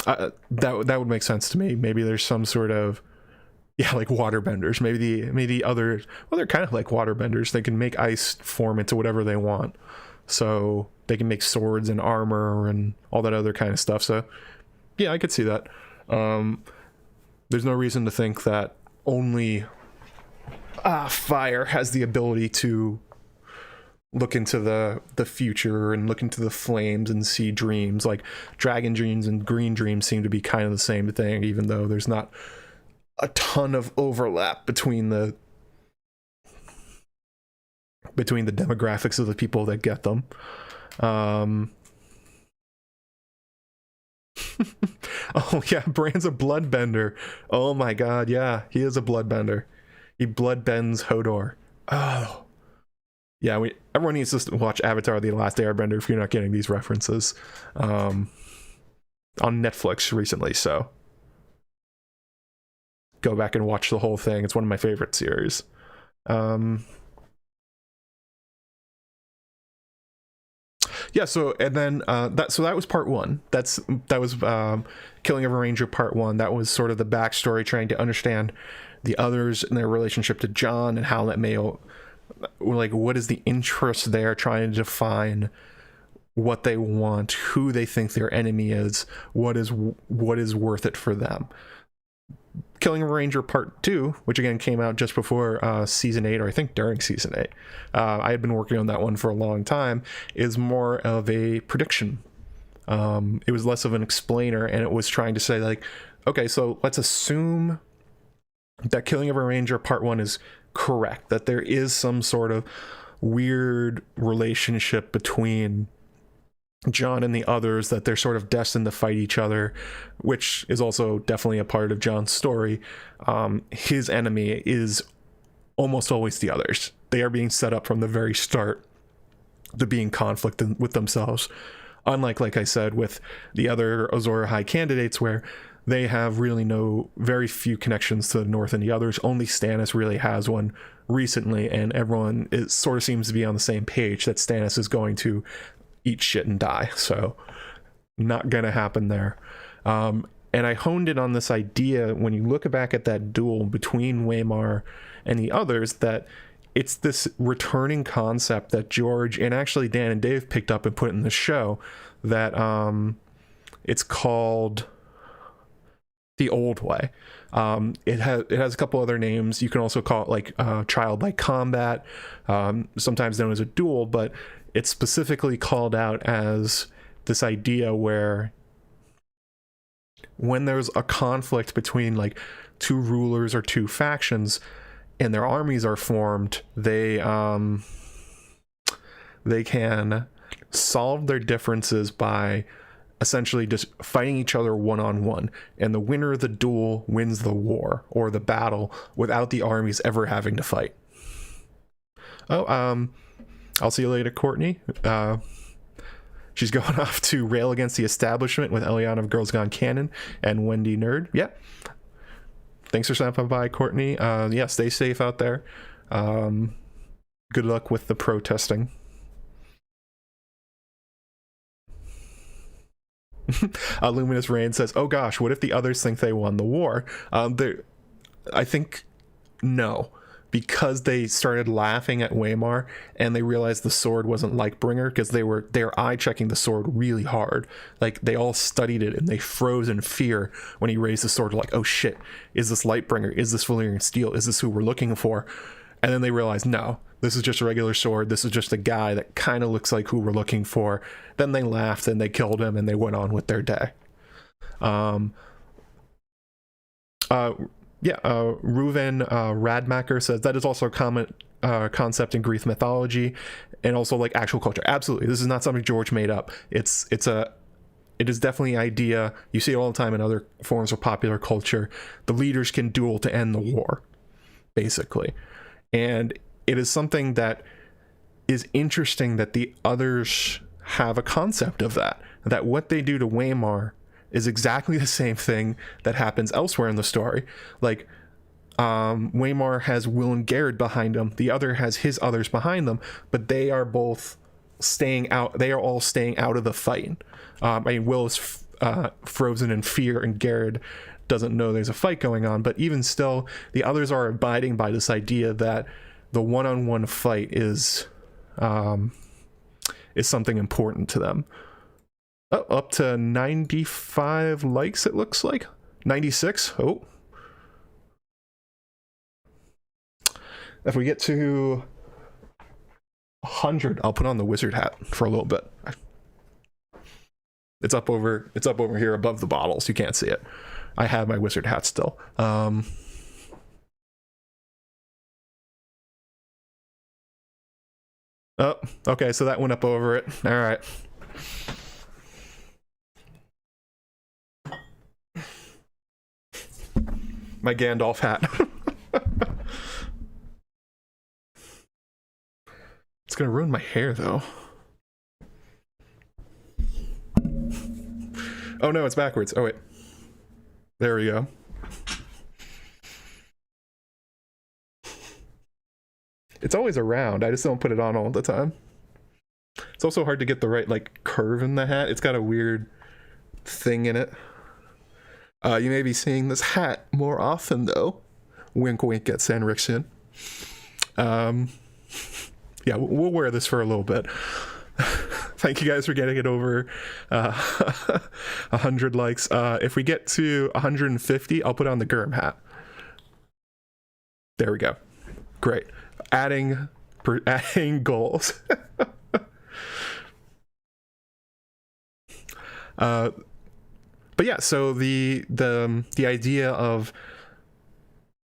That would make sense to me. Maybe there's some sort of, yeah, like waterbenders. Maybe other, well, they're kind of like waterbenders. They can make ice form into whatever they want. So they can make swords and armor and all that other kind of stuff. So yeah, I could see that. There's no reason to think that only fire has the ability to look into the future and look into the flames and see dreams. Like dragon dreams and green dreams seem to be kind of the same thing, even though there's not a ton of overlap between the demographics of the people that get them. Oh yeah, Bran's a bloodbender. Oh my god, yeah, he is a bloodbender. He bloodbends Hodor. Oh yeah, everyone needs to watch Avatar: The Last Airbender if you're not getting these references. On Netflix recently, so go back and watch the whole thing. It's one of my favorite series. Yeah, so and then that was part one. That was Killing of a Ranger part one. That was sort of the backstory, trying to understand the others and their relationship to Jon and how that may, like, what is the interest there, trying to define what they want, who they think their enemy is, what is worth it for them. Killing a Ranger Part 2, which again came out just before Season 8, or I think during Season 8. I had been working on that one for a long time, is more of a prediction. It was less of an explainer, and it was trying to say, like, okay, so let's assume that Killing of a Ranger Part 1 is correct, that there is some sort of weird relationship between Jon and the others, that they're sort of destined to fight each other, which is also definitely a part of Jon's story. His enemy is almost always the others. They are being set up from the very start to be in conflict with themselves. Unlike, like I said, with the other Azor Ahai candidates, where they have really very few connections to the North and the others. Only Stannis really has one recently, and everyone sort of seems to be on the same page that Stannis is going to eat shit and die. So not gonna happen there. And I honed in on this idea when you look back at that duel between Waymar and the others, that it's this returning concept that George and actually Dan and Dave picked up and put in the show, that it's called The Old Way. It has a couple other names. You can also call it like childlike combat, sometimes known as a duel, but it's specifically called out as this idea where when there's a conflict between like two rulers or two factions and their armies are formed, they can solve their differences by essentially just fighting each other one-on-one, and the winner of the duel wins the war or the battle without the armies ever having to fight. I'll see you later, Courtney. She's going off to rail against the establishment with Eliana of Girls Gone Canon and Wendy Nerd. Yeah. Thanks for stopping by, Courtney. Yeah, stay safe out there. Good luck with the protesting. Luminous Rain says, oh gosh, what if the others think they won the war? I think no, because they started laughing at Waymar and they realized the sword wasn't Lightbringer, because they're eye checking the sword really hard. Like, they all studied it and they froze in fear when he raised the sword, like, oh shit, is this Lightbringer? Is this Valyrian steel? Is this who we're looking for? And then they realized, no, this is just a regular sword. This is just a guy that kind of looks like who we're looking for. Then they laughed and they killed him and they went on with their day. Reuven Radmacher says that is also a common concept in Greek mythology and also like actual culture. Absolutely, this is not something George made up. It is definitely an idea. You see it all the time in other forms of popular culture. The leaders can duel to end the war, basically, and it is something that is interesting that the others have a concept of that. That what they do to Waymar is exactly the same thing that happens elsewhere in the story. Like, Waymar has Will and Garrett behind him, the other has his others behind them, but they are both staying out. They are all staying out of the fight. Will is frozen in fear and Garrett doesn't know there's a fight going on, but even still, the others are abiding by this idea that the one-on-one fight is something important to them. Oh, up to 95 likes, it looks like. 96. Oh. If we get to 100, I'll put on the wizard hat for a little bit. It's up over here above the bottles. You can't see it. I have my wizard hat still. Oh, okay, so that went up over it. All right. My Gandalf hat. It's gonna ruin my hair though. Oh no, it's backwards. Oh wait. There we go. It's always around. I just don't put it on all the time. It's also hard to get the right like curve in the hat. It's got a weird thing in it. You may be seeing this hat more often, though. Wink, wink at Sanrixian. Yeah, we'll wear this for a little bit. Thank you guys for getting it over 100 likes. If we get to 150, I'll put on the Gurm hat. There we go. Great. Adding goals. But yeah, so the idea of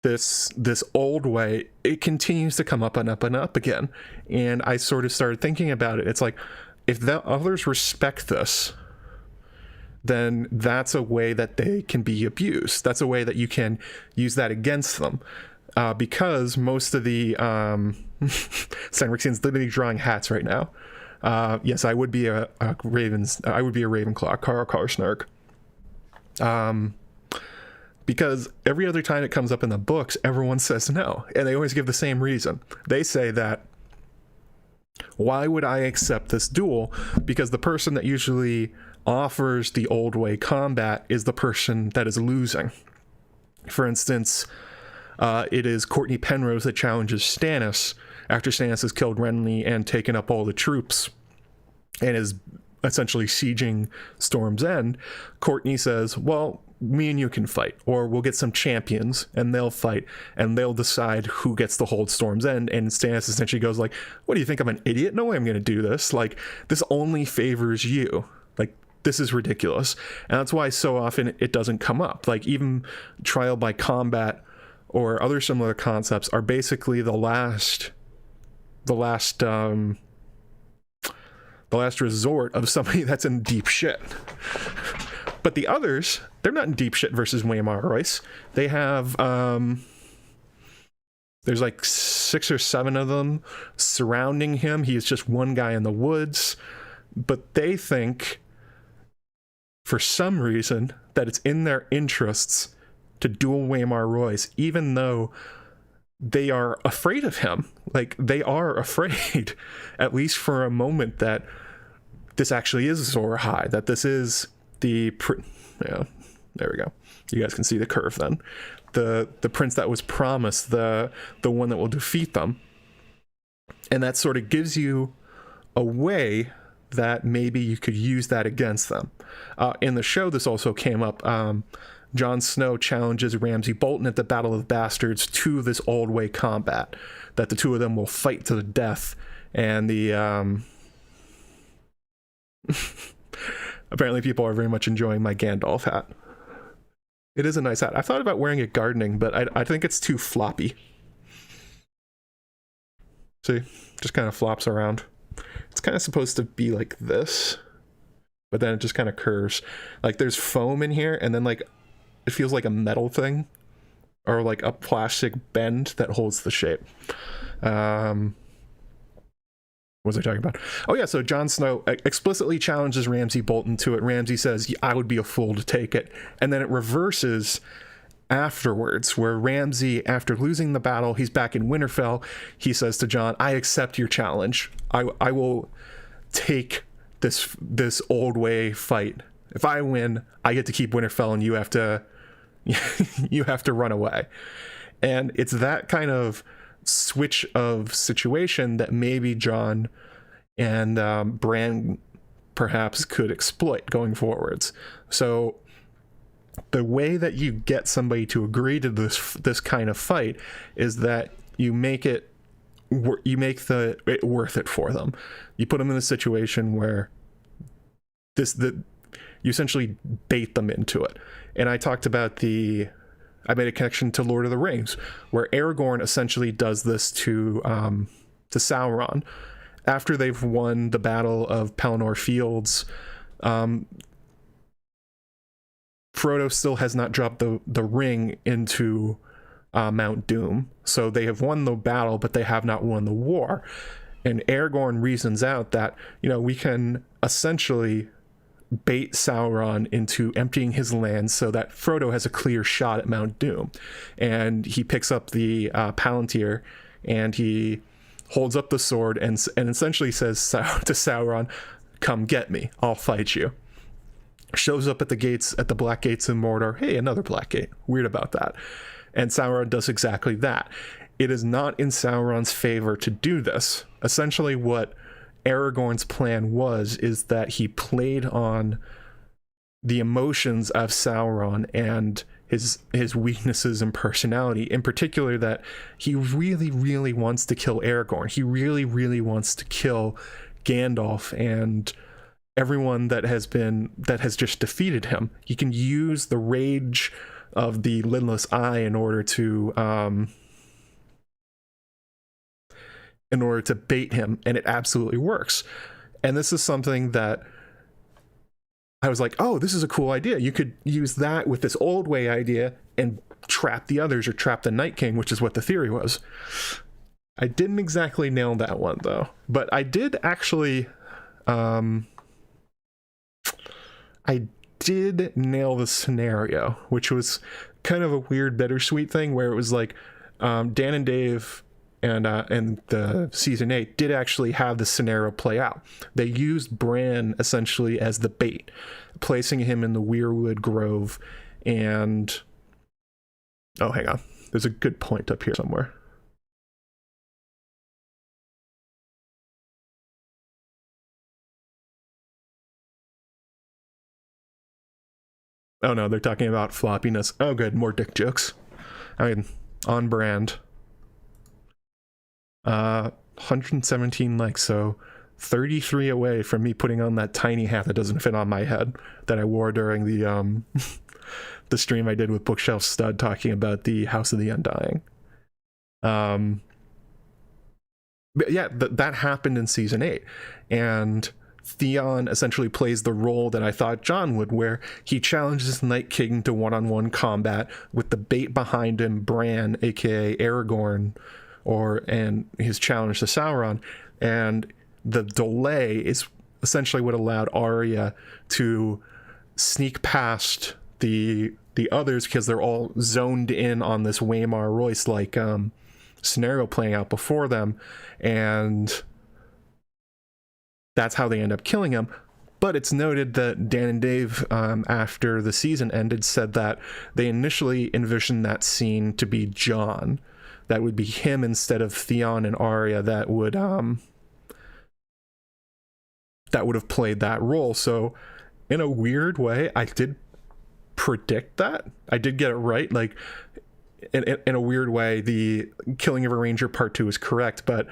this old way, it continues to come up and up and up again. And I sort of started thinking about it. It's like, if the others respect this, then that's a way that they can be abused. That's a way that you can use that against them. Because most of the Sanrixian's literally drawing hats right now. Yes, I would be a Ravenclaw, Carl Karsnark. Because every other time it comes up in the books, everyone says no, and they always give the same reason. They say that, why would I accept this duel? Because the person that usually offers the old way combat is the person that is losing. For instance, it is Courtney Penrose that challenges Stannis after Stannis has killed Renly and taken up all the troops and is essentially sieging Storm's End. Courtney says, well, me and you can fight, or we'll get some champions and they'll fight and they'll decide who gets to hold Storm's End. And Stannis essentially goes like, what do you think, I'm an idiot? No way I'm going to do this. Like, this only favors you. Like, this is ridiculous. And that's why so often it doesn't come up. Like, even trial by combat or other similar concepts are basically the last resort of somebody that's in deep shit. But the others, they're not in deep shit versus Waymar Royce. They have there's like 6 or 7 of them surrounding him. He is just one guy in the woods. But they think, for some reason, that it's in their interests to duel Waymar Royce, even though they are afraid of him. Like, they are afraid, at least for a moment, that this actually is Azor Ahai, that this Yeah, there we go. You guys can see the curve then. The prince that was promised, the one that will defeat them. And that sort of gives you a way that maybe you could use that against them. In the show, this also came up. Jon Snow challenges Ramsay Bolton at the Battle of the Bastards to this old way combat, that the two of them will fight to the death. And the apparently people are very much enjoying my Gandalf hat. It is a nice hat. I thought about wearing it gardening, but I think it's too floppy. See, just kind of flops around. It's kind of supposed to be like this, but then it just kind of curves. Like there's foam in here, and then like it feels like a metal thing, or like a plastic bend that holds the shape. What was I talking about? Oh yeah, so Jon Snow explicitly challenges Ramsay Bolton to it. Ramsay says, I would be a fool to take it. And then it reverses afterwards, where Ramsay, after losing the battle, he's back in Winterfell. He says to Jon, I accept your challenge. I will take this old way fight. If I win, I get to keep Winterfell and you have to you have to run away. And it's that kind of switch of situation that maybe Jon and Bran perhaps could exploit going forwards. So the way that you get somebody to agree to this kind of fight is that you make it worth it for them. You put them in a situation where you essentially bait them into it. And I talked about I made a connection to Lord of the Rings, where Aragorn essentially does this to Sauron. After they've won the Battle of Pelennor Fields, Frodo still has not dropped the ring into Mount Doom. So they have won the battle, but they have not won the war. And Aragorn reasons out that, we can essentially bait Sauron into emptying his lands so that Frodo has a clear shot at Mount Doom. And he picks up the Palantir and he holds up the sword and essentially says to Sauron, come get me, I'll fight you. Shows up at the Black Gates in Mordor. Hey, another Black Gate. Weird about that. And Sauron does exactly that. It is not in Sauron's favor to do this. Essentially what Aragorn's plan is that he played on the emotions of Sauron and his weaknesses and personality, in particular that he really, really wants to kill Aragorn. He really, really wants to kill Gandalf and everyone that has just defeated him. He can use the rage of the Lidless Eye in order to bait him, and it absolutely works. And this is something that I was like, oh, this is a cool idea. You could use that with this old way idea and trap the others, or trap the Night King, which is what the theory was. I didn't exactly nail that one though, but I did actually I did nail the scenario, which was kind of a weird bittersweet thing, where it was like Dan and Dave and the season 8 did actually have the scenario play out. They used Bran essentially as the bait, placing him in the Weirwood Grove. And oh, hang on, there's a good point up here somewhere. Oh no, they're talking about floppiness. Oh good, more dick jokes. I mean, on brand. 117 likes, so 33 away from me putting on that tiny hat that doesn't fit on my head that I wore during the the stream I did with Bookshelf Stud talking about the House of the Undying. But yeah, that happened in season 8, and Theon essentially plays the role that I thought Jon would, where he challenges the Night King to one-on-one combat with the bait behind him, Bran, aka Aragorn, and his challenge to Sauron. And the delay is essentially what allowed Arya to sneak past the others, because they're all zoned in on this Waymar Royce like scenario playing out before them, and that's how they end up killing him. But it's noted that Dan and Dave, after the season ended, said that they initially envisioned that scene to be Jon. That would be him instead of Theon and Arya that would have played that role. So in a weird way, I did predict that. I did get it right. Like, in a weird way, the Killing of a Ranger Part 2 is correct, but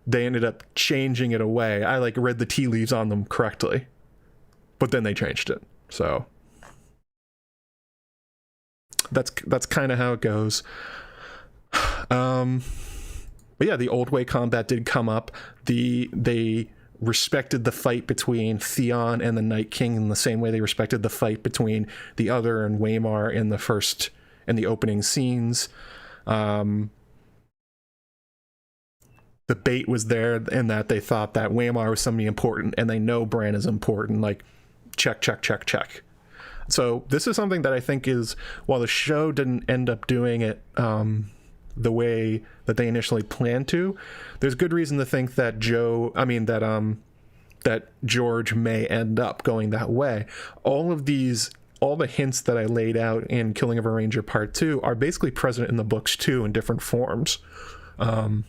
they ended up changing it away. I like read the tea leaves on them correctly, but then they changed it. So that's kind of how it goes. But yeah, the Old Way combat did come up. They respected the fight between Theon and the Night King in the same way they respected the fight between the Other and Waymar in the opening scenes. The bait was there in that they thought that Waymar was somebody important, and they know Bran is important. Like, check. So this is something that I think is, while the show didn't end up doing it the way that they initially planned to, there's good reason to think that that George may end up going that way. All the hints that I laid out in Killing of a Ranger Part 2 are basically present in the books too, in different forms. And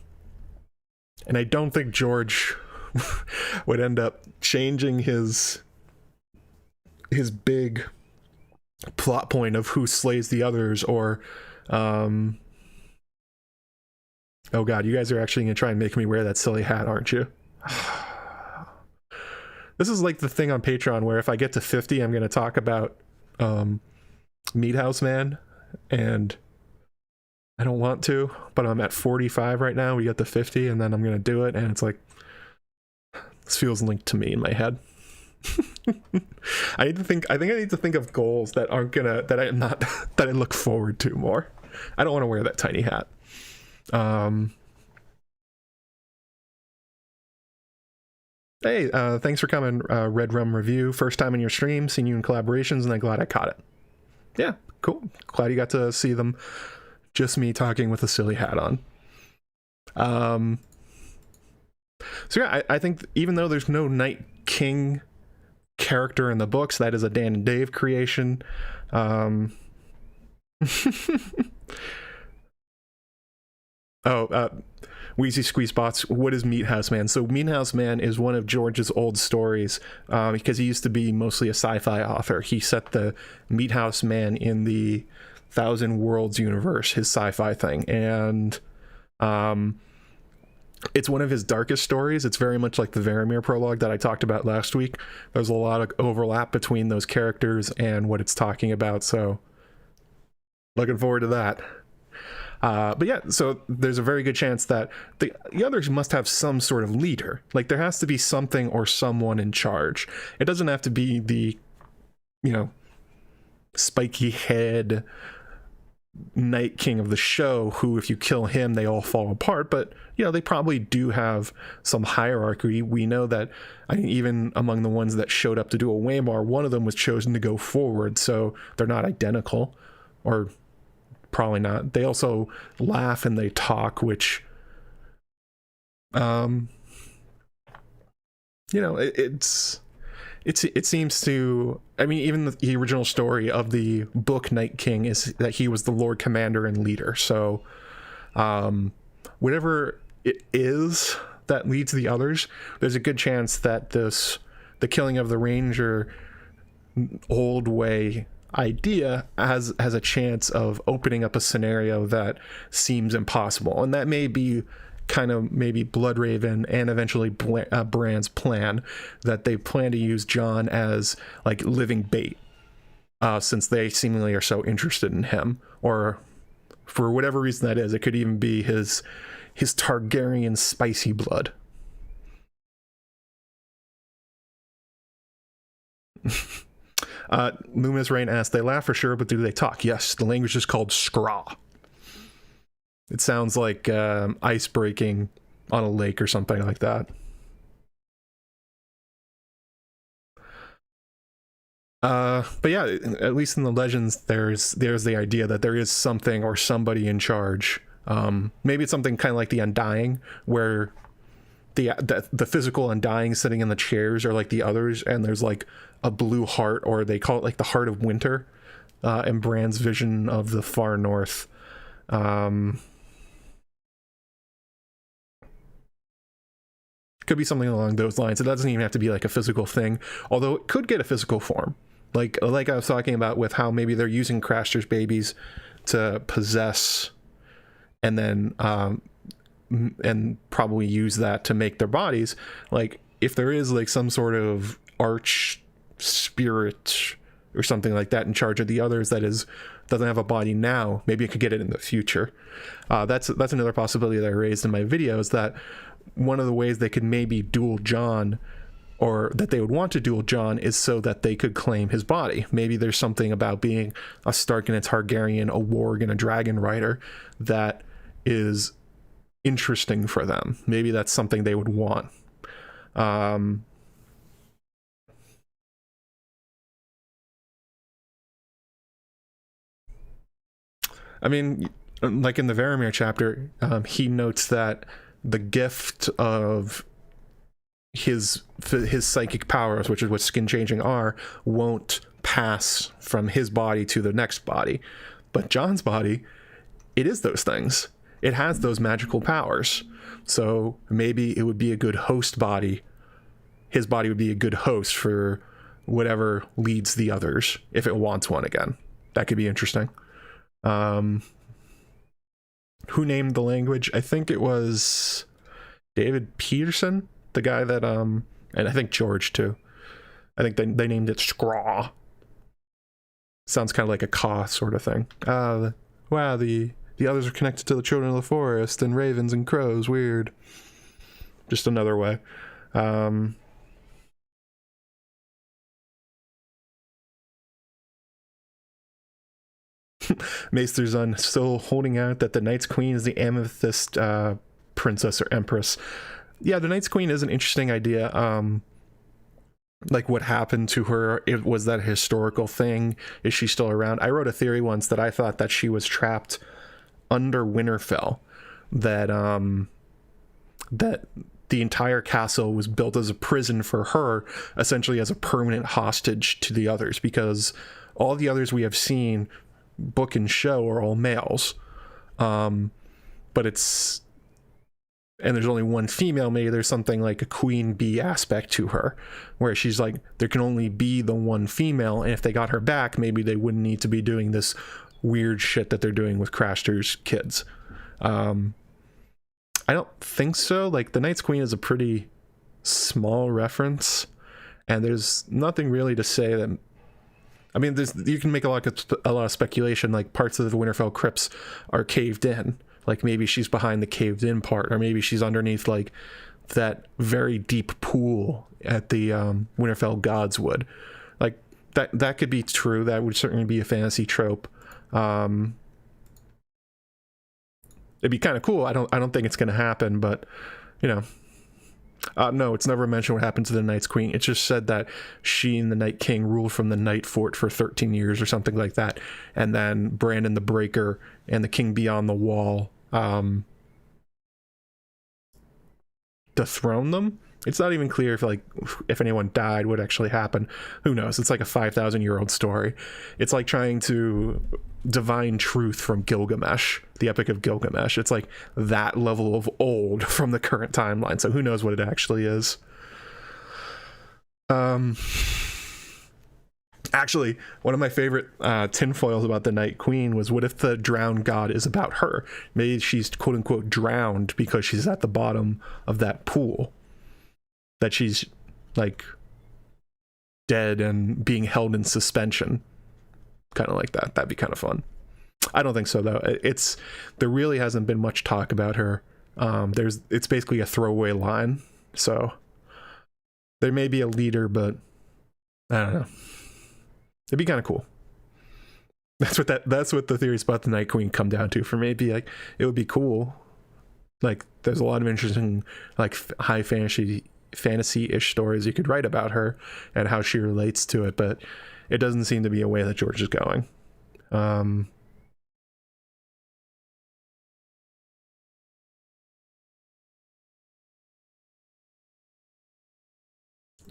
I don't think George would end up changing his big plot point of who slays the others, or oh god, you guys are actually going to try and make me wear that silly hat, aren't you? This is like the thing on Patreon where if I get to 50, I'm going to talk about Meat House Man, and I don't want to, but I'm at 45 right now. We get to 50, and then I'm going to do it, and it's like, this feels linked to me in my head. I think I need to think of goals that I look forward to more. I don't want to wear that tiny hat. Hey, thanks for coming, Red Rum Review. First time in your stream, seen you in collaborations, and I'm glad I caught it. Yeah, cool. Glad you got to see them. Just me talking with a silly hat on. So yeah, I think even though there's no Night King character in the books, that is a Dan and Dave creation. Wheezy Squeezebots, what is Meat House Man? So Meat House Man is one of George's old stories, because he used to be mostly a sci-fi author. He set the Meat House Man in the Thousand Worlds universe, his sci-fi thing, and it's one of his darkest stories. It's very much like the Varamir prologue that I talked about last week. There's a lot of overlap between those characters and what it's talking about, so looking forward to that. But yeah, so there's a very good chance that the others must have some sort of leader. Like, there has to be something or someone in charge. It doesn't have to be the, spiky head Night King of the show, who if you kill him, they all fall apart. But, they probably do have some hierarchy. We know that, even among the ones that showed up to do a Waymar, one of them was chosen to go forward, so they're not identical. Or probably not. They also laugh and they talk, which it seems to, even the original story of the book Night King is that he was the Lord Commander and leader. So whatever it is that leads the others, there's a good chance that the Killing of the Ranger Old Way idea has a chance of opening up a scenario that seems impossible, and that may be kind of maybe Bloodraven and eventually Bran's plan, that they plan to use Jon as like living bait, since they seemingly are so interested in him, or for whatever reason that is. It could even be his Targaryen spicy blood. Luminous Rain asked, they laugh for sure, but do they talk? Yes, the language is called Skra. It sounds like ice breaking on a lake or something like that. But yeah, at least in the legends, there's the idea that there is something or somebody in charge. Maybe it's something kind of like the Undying, where the physical undying sitting in the chairs are like the others, and there's like a blue heart, or they call it like the heart of winter, in Bran's vision of the far north. Could be something along those lines. It doesn't even have to be like a physical thing, although it could get a physical form, like I was talking about with how maybe they're using Craster's babies to possess, and then and probably use that to make their bodies. Like if there is like some sort of arch spirit or something like that in charge of the others that doesn't have a body now, maybe it could get it in the future. That's another possibility that I raised in my videos, that one of the ways they could maybe duel Jon, or that they would want to duel Jon, is so that they could claim his body. Maybe there's something about being a Stark and a Targaryen, a Warg and a Dragon Rider that is interesting for them. Maybe that's something they would want. I mean, like in the Varamir chapter, he notes that the gift of his psychic powers, which is what skin changing are, won't pass from his body to the next body. But Jon's body, it is those things. It has those magical powers. So maybe it would be a good host body. His body would be a good host for whatever leads the others, if it wants one again. That could be interesting. Who named the language? I think it was David Peterson, the guy that and I think George too. I think they named it Scraw. Sounds kind of like a caw sort of thing. Wow, the others are connected to the children of the forest and ravens and crows. Weird. Just another way. Maester's on still holding out that the Night's Queen is the Amethyst princess or empress. Yeah, the Night's Queen is an interesting idea. Like what happened to her? Was that a historical thing? Is she still around? I wrote a theory once that I thought that she was trapped under Winterfell, that that the entire castle was built as a prison for her, essentially as a permanent hostage to the others, because all the others we have seen, book and show, are all males. But it's, and there's only one female. Maybe there's something like a queen bee aspect to her, where she's like, there can only be the one female, and if they got her back, maybe they wouldn't need to be doing this weird shit that they're doing with Craster's kids. I don't think so. Like, the Night's Queen is a pretty small reference, and there's nothing really to say that. I mean, you can make a lot of speculation. Like, parts of the Winterfell crypts are caved in. Like, maybe she's behind the caved in part, or maybe she's underneath like that very deep pool at the Winterfell Godswood. Like, that could be true. That would certainly be a fantasy trope. It'd be kind of cool. I don't think it's going to happen, but you know. No, it's never mentioned what happened to the Night's Queen. It's just said that she and the Night King ruled from the Night Fort for 13 years or something like that. And then Brandon the Breaker and the King Beyond the Wall dethroned them. It's not even clear if anyone died, what actually happened. Who knows? It's like a 5,000-year-old story. It's like trying to divine truth from Gilgamesh, the Epic of Gilgamesh. It's like that level of old from the current timeline. So who knows what it actually is. Actually, one of my favorite tinfoils about the Night Queen was, what if the drowned god is about her? Maybe she's quote-unquote drowned because she's at the bottom of that pool. That she's like dead and being held in suspension, kind of like that. That'd be kind of fun. I don't think so though. There really hasn't been much talk about her. It's basically a throwaway line, so there may be a leader, but I don't know. It'd be kind of cool. That's what the theories about the Night Queen come down to. For me, like, it would be cool. Like, there's a lot of interesting, like, high fantasy-ish stories you could write about her and how she relates to it, but it doesn't seem to be a way that George is going.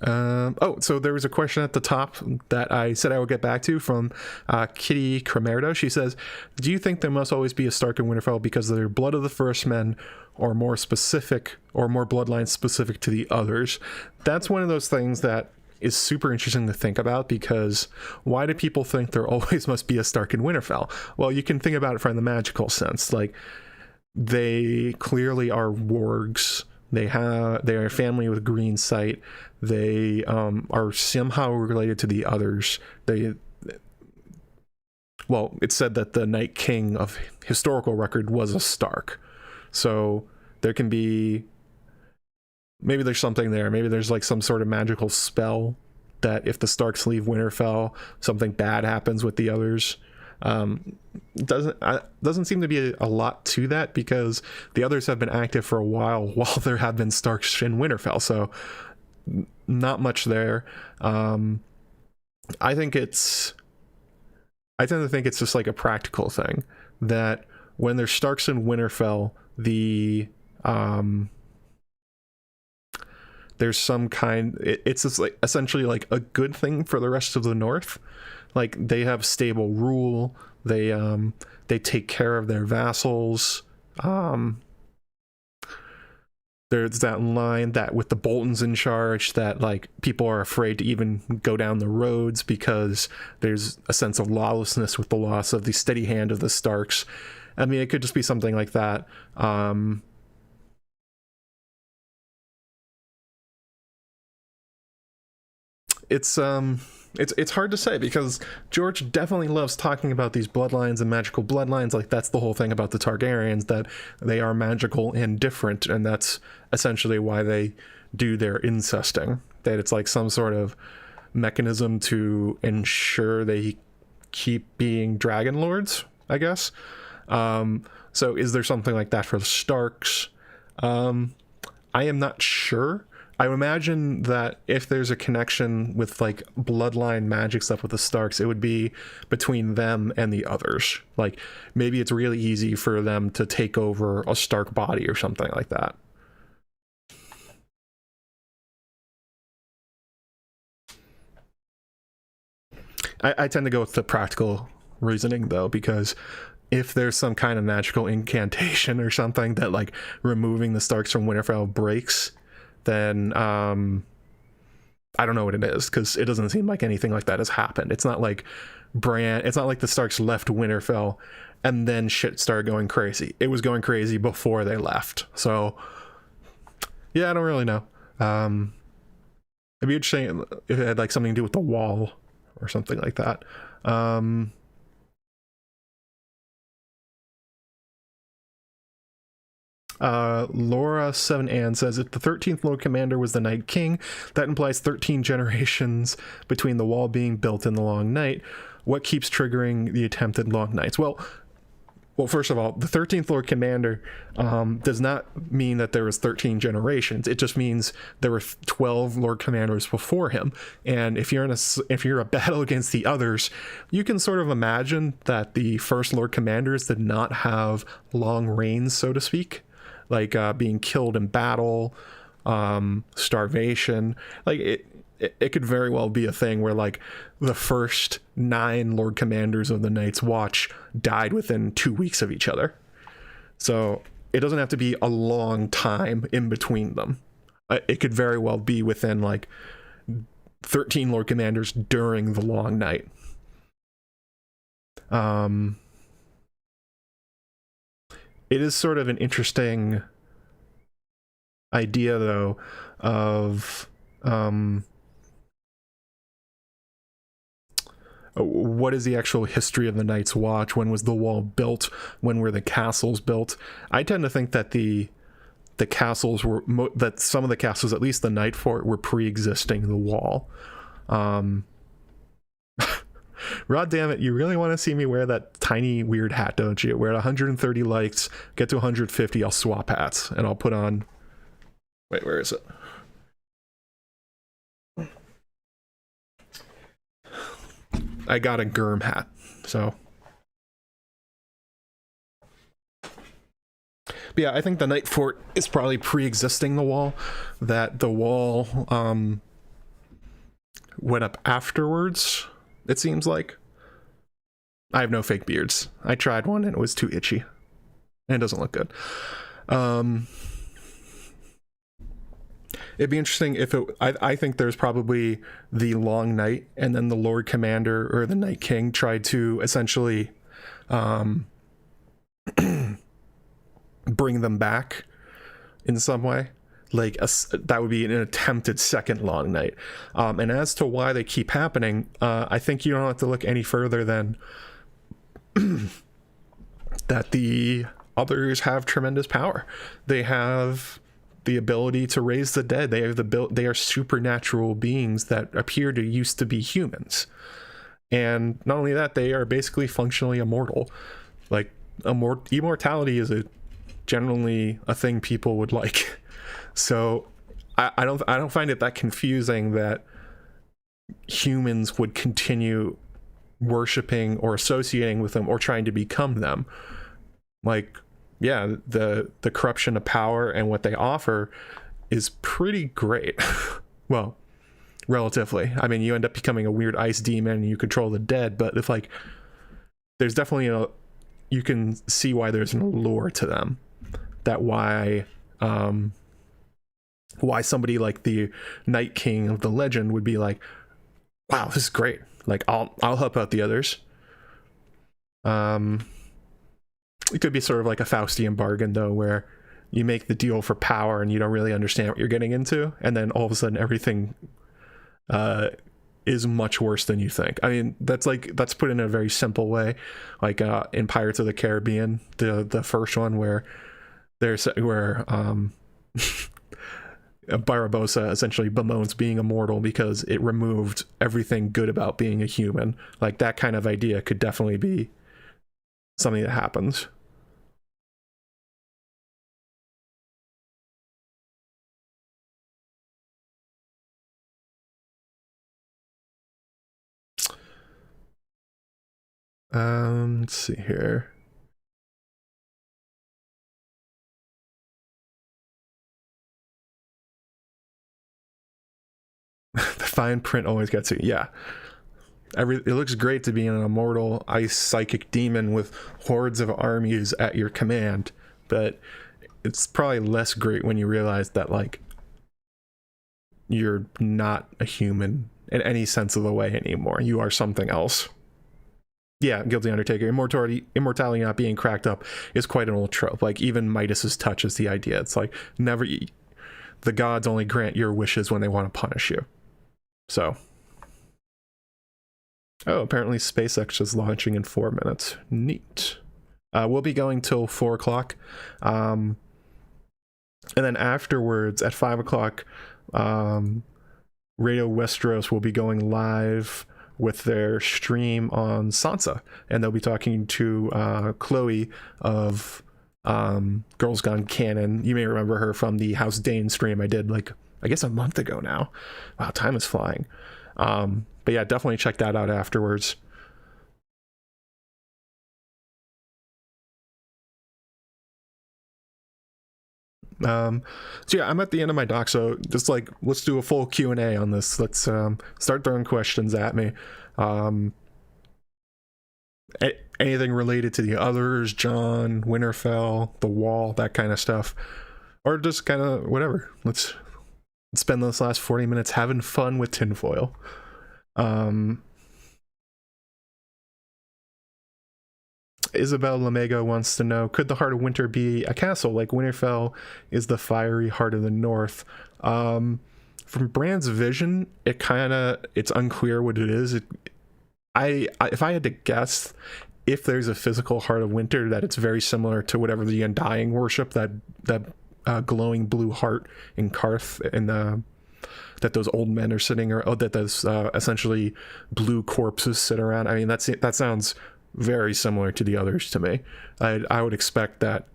Oh, so there was a question at the top that I said I would get back to from Kitty Cremerdo. She says, do you think there must always be a Stark in Winterfell because of their blood of the first men, or more specific, or more bloodlines specific to the others? That's one of those things that is super interesting to think about, because why do people think there always must be a Stark in Winterfell? Well, you can think about it from the magical sense. Like, they clearly are wargs. They are a family with green sight. They are somehow related to the others. Well, it's said that the Night King of historical record was a Stark. So there can be, maybe there's something there. Maybe there's like some sort of magical spell that if the Starks leave Winterfell, something bad happens with the others. Doesn't seem to be a lot to that, because the others have been active for a while there have been Starks in Winterfell, so not much there. I tend to think it's just like a practical thing, that when there's Starks in Winterfell, there's some kind, it's just like essentially like a good thing for the rest of the North. Like, they have stable rule. They take care of their vassals. There's that line that with the Boltons in charge, that like people are afraid to even go down the roads because there's a sense of lawlessness with the loss of the steady hand of the Starks. I mean, it could just be something like that. It's hard to say, because George definitely loves talking about these bloodlines and magical bloodlines. Like, that's the whole thing about the Targaryens, that they are magical and different, and that's essentially why they do their incesting. That it's like some sort of mechanism to ensure they keep being dragon lords, I guess. So is there something like that for the Starks? I am not sure. I would imagine that if there's a connection with like bloodline magic stuff with the Starks, it would be between them and the others. Like, maybe it's really easy for them to take over a Stark body or something like that. I tend to go with the practical reasoning, though, because if there's some kind of magical incantation or something that like removing the Starks from Winterfell breaks, then I don't know what it is, because it doesn't seem like anything like that has happened. It's not like the Starks left Winterfell and then shit started going crazy. It was going crazy before they left. So yeah, I don't really know. It'd be interesting if it had like something to do with the wall or something like that. Laura 7Ann says, if the 13th Lord Commander was the Night King, that implies 13 generations between the wall being built and the Long Night. What keeps triggering the attempted Long Nights? Well, first of all, the 13th Lord Commander does not mean that there was 13 generations. It just means there were 12 Lord Commanders before him. And if you're a battle against the others, you can sort of imagine that the first Lord Commanders did not have long reigns, so to speak. Like being killed in battle, starvation. Like, it could very well be a thing where like the first 9 Lord Commanders of the Night's Watch died within 2 weeks of each other. So it doesn't have to be a long time in between them. It could very well be within like 13 Lord Commanders during the Long Night. It is sort of an interesting idea, though, of what is the actual history of the Night's Watch? When was the wall built? When were the castles built? I tend to think that the castles were that some of the castles, at least the Night Fort, were pre-existing the wall. Rod damn it, you really want to see me wear that tiny weird hat, don't you? We're at 130 likes, get to 150, I'll swap hats, and I'll put on... Wait, where is it? I got a Gurm hat, so... But yeah, I think the Night Fort is probably pre-existing the wall. That the wall, went up afterwards, it seems like. I have no fake beards. I tried one and it was too itchy. And it doesn't look good. It'd be interesting if it... I think there's probably the Long Night, and then the Lord Commander or the Night King tried to essentially bring them back in some way. Like, that would be an attempted second Long Night. And as to why they keep happening, I think you don't have to look any further than that the others have tremendous power. They have the ability to raise the dead. They are supernatural beings that appear to used to be humans. And not only that, they are basically functionally immortal. Like, immortality is generally a thing people would like. So I don't find it that confusing that humans would continue worshiping or associating with them or trying to become them. Like, yeah, the corruption of power and what they offer is pretty great. Well, relatively. I mean, you end up becoming a weird ice demon and you control the dead, but if, like, there's definitely you can see why there's an allure to them. That why somebody like the Night King of the legend would be like, wow, this is great. Like, I'll help out the others. It could be sort of like a Faustian bargain, though, where you make the deal for power and you don't really understand what you're getting into, and then all of a sudden everything is much worse than you think. I mean, that's put in a very simple way, like in Pirates of the Caribbean, the first one, where Barbossa essentially bemoans being immortal because it removed everything good about being a human. Like, that kind of idea could definitely be something that happens. Let's see here. The fine print always gets you. Yeah. It looks great to be an immortal ice psychic demon with hordes of armies at your command, but it's probably less great when you realize that, like, you're not a human in any sense of the way anymore. You are something else. Yeah, Guilty Undertaker. Immortality not being cracked up is quite an old trope. Like, even Midas's touch is the idea. It's like, the gods only grant your wishes when they want to punish you. So, oh, apparently SpaceX is launching in 4 minutes. Neat. We'll be going till 4 o'clock. And then afterwards, at 5 o'clock, Radio Westeros will be going live with their stream on Sansa. And they'll be talking to Chloe of Girls Gone Canon. You may remember her from the House Dane stream I did, like, I guess a month ago now. Wow, time is flying. But yeah, definitely check that out afterwards. So yeah, I'm at the end of my doc, so just, like, let's do a full Q&A on this. Let's start throwing questions at me. Anything related to the others, Jon, Winterfell, the Wall, that kind of stuff, or just kind of whatever. Let's spend those last 40 minutes having fun with tinfoil. Isabel Lamego wants to know, could the Heart of Winter be a castle like Winterfell is the fiery Heart of the North? From Bran's vision, it's unclear what it is. If I had to guess, if there's a physical Heart of Winter, that it's very similar to whatever the Undying worship, that glowing blue heart in Karth, and that those old men are sitting, or that those essentially blue corpses sit around. I mean, that sounds very similar to the others to me. I would expect that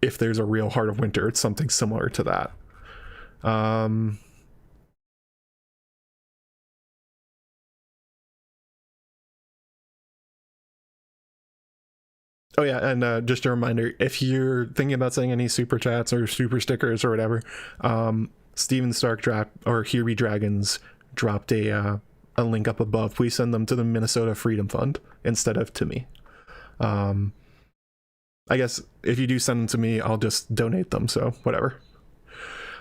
if there's a real Heart of Winter, it's something similar to that. Oh yeah, and just a reminder, if you're thinking about saying any super chats or super stickers or whatever, Steven Stark dropped, or Here Be Dragons dropped a a link up above, please send them to the Minnesota Freedom Fund instead of to me. I guess if you do send them to me, I'll just donate them, so whatever.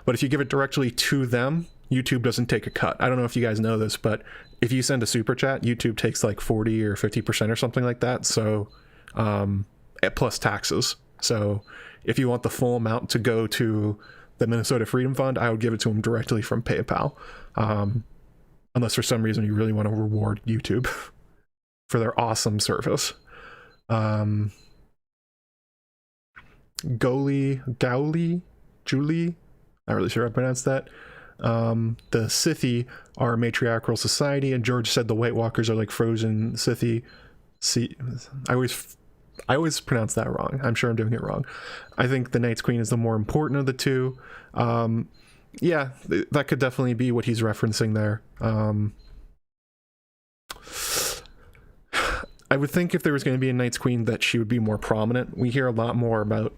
But if you give it directly to them, YouTube doesn't take a cut. I don't know if you guys know this, but if you send a super chat, YouTube takes like 40 or 50% or something like that. So, plus taxes. So if you want the full amount to go to the Minnesota Freedom Fund, I would give it to them directly from PayPal. Unless for some reason you really want to reward YouTube for their awesome service. Julie, not really sure how to pronounce that. The Scythi are a matriarchal society, and George said the White Walkers are like frozen Scythi. See, I always pronounce that wrong. I'm sure I'm doing it wrong. I think the Night's Queen is the more important of the two. Yeah, that could definitely be what he's referencing there. I would think if there was going to be a Night's Queen that she would be more prominent. We hear a lot more about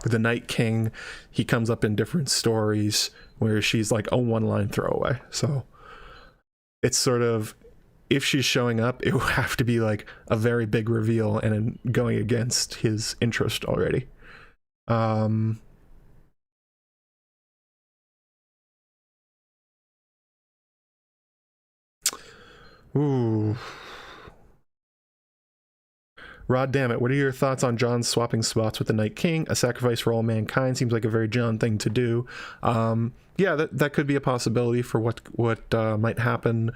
the Night King. He comes up in different stories where she's like a one-line throwaway. So it's sort of, if she's showing up, it would have to be like a very big reveal and going against his interest already. Ooh. Rod Dammit, what are your thoughts on Jon swapping spots with the Night King? A sacrifice for all mankind seems like a very Jon thing to do. Yeah, that could be a possibility for what might happen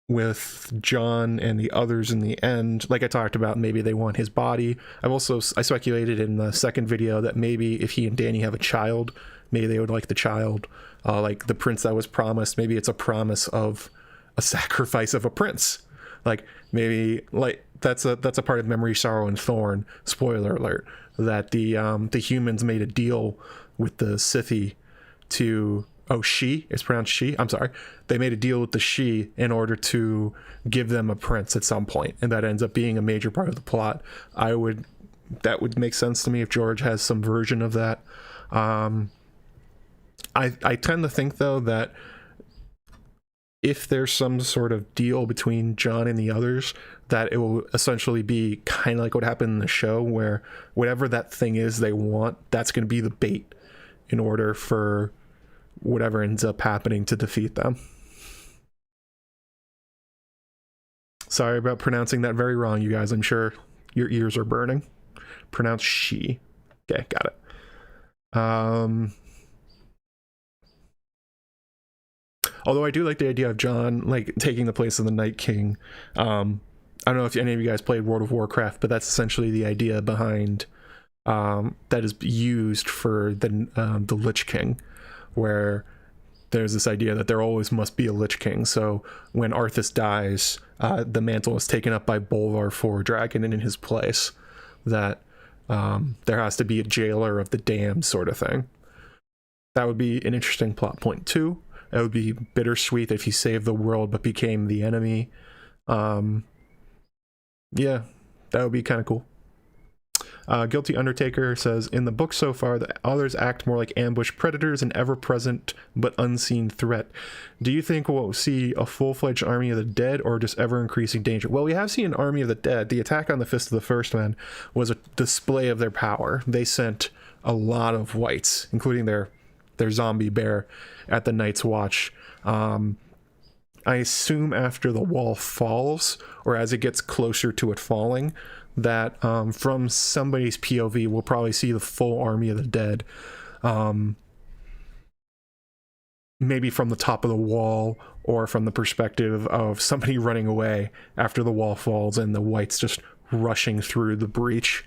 with Jon and the others in the end. Like I talked about, maybe they want his body. I speculated in the second video that maybe if he and Dany have a child, maybe they would like the child, like the prince that was promised. Maybe it's a promise of a sacrifice of a prince. Like maybe like that's a part of Memory, Sorrow, and Thorn. Spoiler alert: that the humans made a deal with the Scythi to it's pronounced she. I'm sorry. They made a deal with the she in order to give them a prince at some point, and that ends up being a major part of the plot. That would make sense to me if George has some version of that. I tend to think though that if there's some sort of deal between Jon and the others, that it will essentially be kind of like what happened in the show, where whatever that thing is they want, that's going to be the bait in order for whatever ends up happening to defeat them. Sorry about pronouncing that very wrong, you guys. I'm sure your ears are burning. Pronounce she. Okay, got it. Although I do like the idea of Jon like taking the place of the Night King. I don't know if any of you guys played World of Warcraft, but that's essentially the idea behind that is used for the Lich King, where there's this idea that there always must be a Lich King. So when Arthas dies, the mantle is taken up by Bolvar Fordragon, and in his place, that there has to be a jailer of the damned sort of thing. That would be an interesting plot point too. It would be bittersweet if he saved the world but became the enemy. Yeah, that would be kind of cool. Guilty Undertaker says, in the book so far, the others act more like ambush predators, an ever-present but unseen threat. Do you think we'll see a full-fledged army of the dead or just ever-increasing danger? Well, we have seen an army of the dead. The attack on the Fist of the First Men was a display of their power. They sent a lot of whites, including their zombie bear, at the Night's Watch. I assume after the wall falls, or as it gets closer to it falling, that from somebody's POV we'll probably see the full army of the dead, maybe from the top of the wall or from the perspective of somebody running away after the wall falls and the whites just rushing through the breach.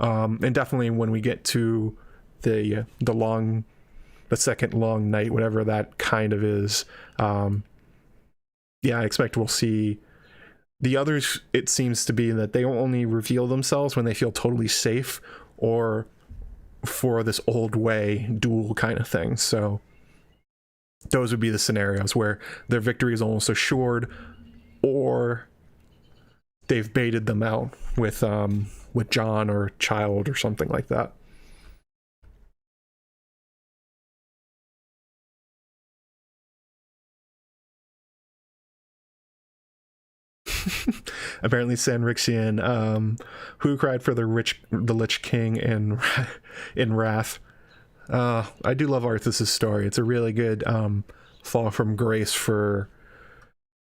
And definitely when we get to the second long night, whatever that kind of is, yeah, I expect we'll see the others. It seems to be that they only reveal themselves when they feel totally safe, or for this old way duel kind of thing. So those would be the scenarios where their victory is almost assured, or they've baited them out with Jon or Child or something like that. Apparently Sanrixian, who cried for the Lich King in Wrath. I do love Arthas' story. It's a really good fall from grace for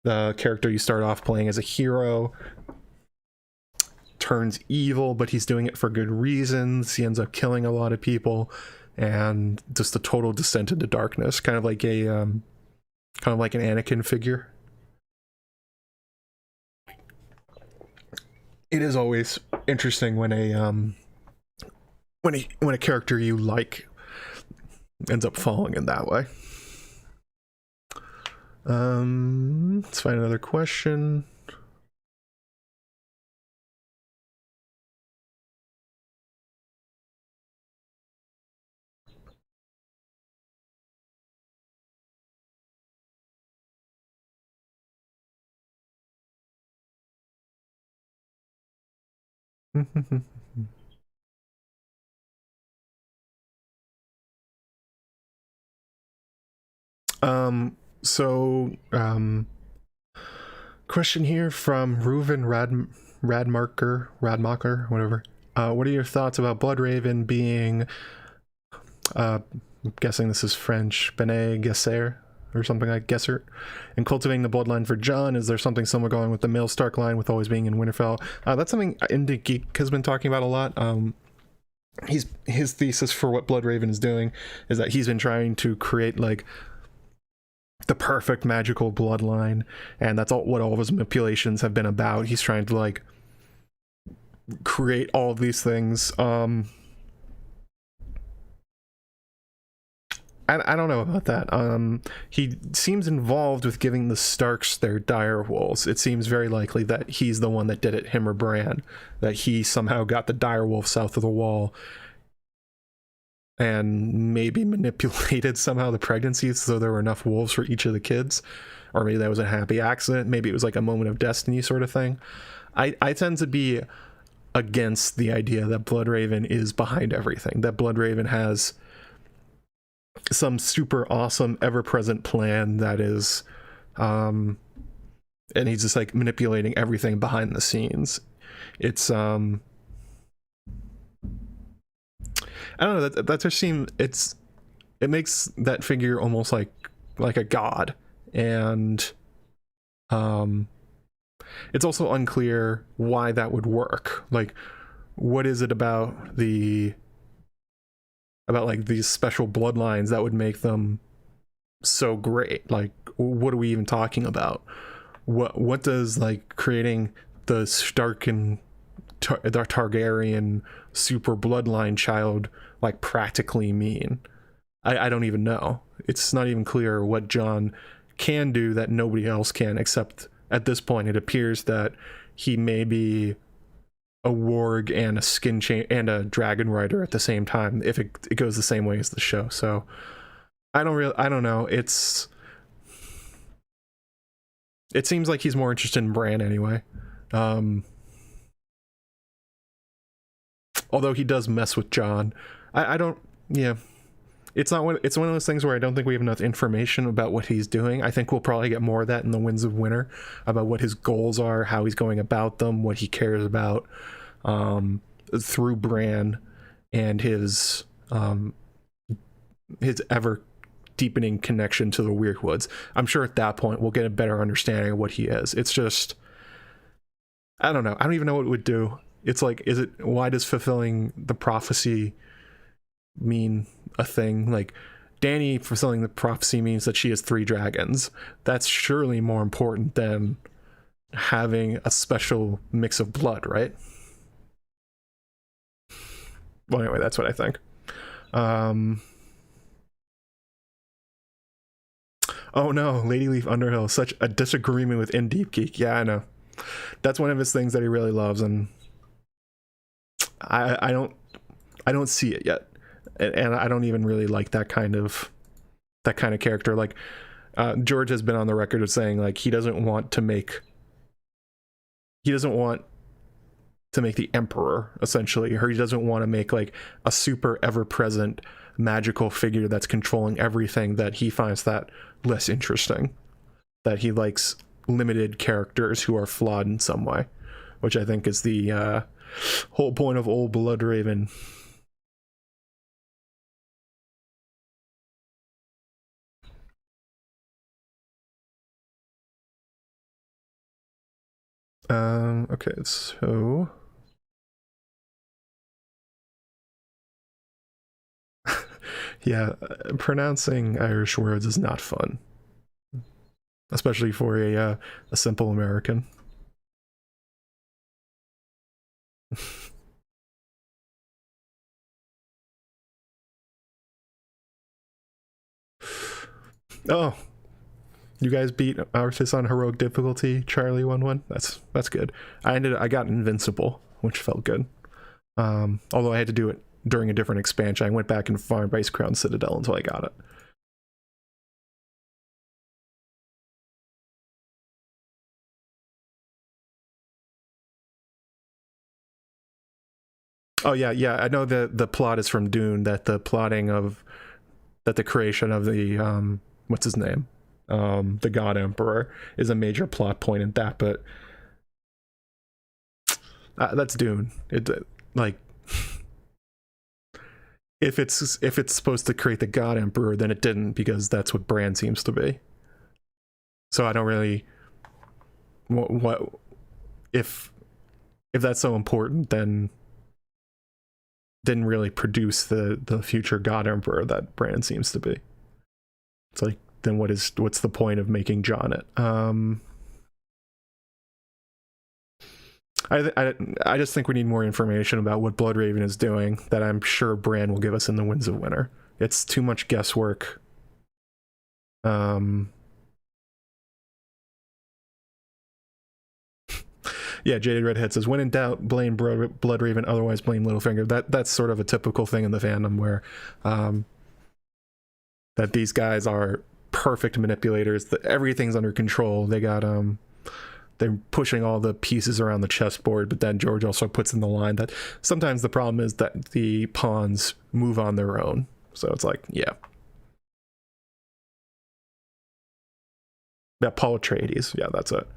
the character you start off playing as a hero. Turns evil, but he's doing it for good reasons. He ends up killing a lot of people, and just a total descent into darkness, kind of like an Anakin figure. It is always interesting when a character you like ends up falling in that way. Let's find another question. Question here from Reuven Radmacher, whatever. What are your thoughts about Bloodraven being, I'm guessing this is French, Bene Gesserit, or something like Gesserit, and cultivating the bloodline for Jon? Is there something similar going with the male Stark line with always being in Winterfell? That's something Indie Geek has been talking about a lot. His thesis for what Bloodraven is doing is that he's been trying to create like the perfect magical bloodline, and that's what all of his manipulations have been about. He's trying to like create all of these things. I don't know about that. He seems involved with giving the Starks their dire wolves. It seems very likely that he's the one that did it, him or Bran, that he somehow got the dire wolf south of the wall and maybe manipulated somehow the pregnancies so there were enough wolves for each of the kids. Or maybe that was a happy accident. Maybe it was like a moment of destiny sort of thing. I tend to be against the idea that Bloodraven is behind everything, that Bloodraven has some super awesome ever-present plan that is and he's just like manipulating everything behind the scenes. It's I don't know, that just seems, it makes that figure almost like a god, and it's also unclear why that would work. Like, what is it about like these special bloodlines that would make them so great? Like, what are we even talking about? What does like creating the Stark and the Targaryen super bloodline child like practically mean? I don't even know. It's not even clear what Jon can do that nobody else can, except at this point it appears that he may be a warg and a skin chain and a dragon rider at the same time, if it goes the same way as the show. So I don't know. It seems like he's more interested in Bran anyway. Although he does mess with Jon. I don't, yeah. It's one of those things where I don't think we have enough information about what he's doing. I think we'll probably get more of that in the Winds of Winter, about what his goals are, how he's going about them, what he cares about, through Bran and his ever deepening connection to the Weird Woods. I'm sure at that point we'll get a better understanding of what he is. It's just, I don't know. I don't even know what it would do. It's like, why does fulfilling the prophecy mean a thing? Like, Dany fulfilling the prophecy means that she has 3 dragons. That's surely more important than having a special mix of blood, right? Well, anyway, that's what I think. Oh no, Lady Leaf Underhill, such a disagreement with In Deep Geek. Yeah, I know. That's one of his things that he really loves, and I don't see it yet. And I don't even really like that kind of character. Like, George has been on the record of saying like he doesn't want to make the Emperor, essentially, or he doesn't want to make like a super ever-present magical figure that's controlling everything. That he finds that less interesting. That he likes limited characters who are flawed in some way, which I think is the whole point of old Bloodraven. Okay, so yeah, pronouncing Irish words is not fun, especially for a simple American. Oh, you guys beat Arthas on heroic difficulty, Charlie 1-1. That's good. I got invincible, which felt good. Although I had to do it during a different expansion. I went back and farmed Icecrown Citadel until I got it. Oh yeah, I know the plot is from Dune, that the creation of the what's his name? The God Emperor is a major plot point in that, but that's Dune. It like if it's supposed to create the God Emperor, then it didn't, because that's what Bran seems to be. So I don't really what if that's so important, then didn't really produce the future God Emperor that Bran seems to be. It's like, then what's the point of making Jon it? I just think we need more information about what Bloodraven is doing, that I'm sure Bran will give us in the Winds of Winter. It's too much guesswork. Yeah, Jaded Redhead says, when in doubt, blame Bloodraven, otherwise blame Littlefinger. That's sort of a typical thing in the fandom, where that these guys are perfect manipulators, that everything's under control. They got they're pushing all the pieces around the chessboard, but then George also puts in the line that sometimes the problem is that the pawns move on their own. So it's like, yeah. Yeah, Paul Atreides. Yeah, that's it.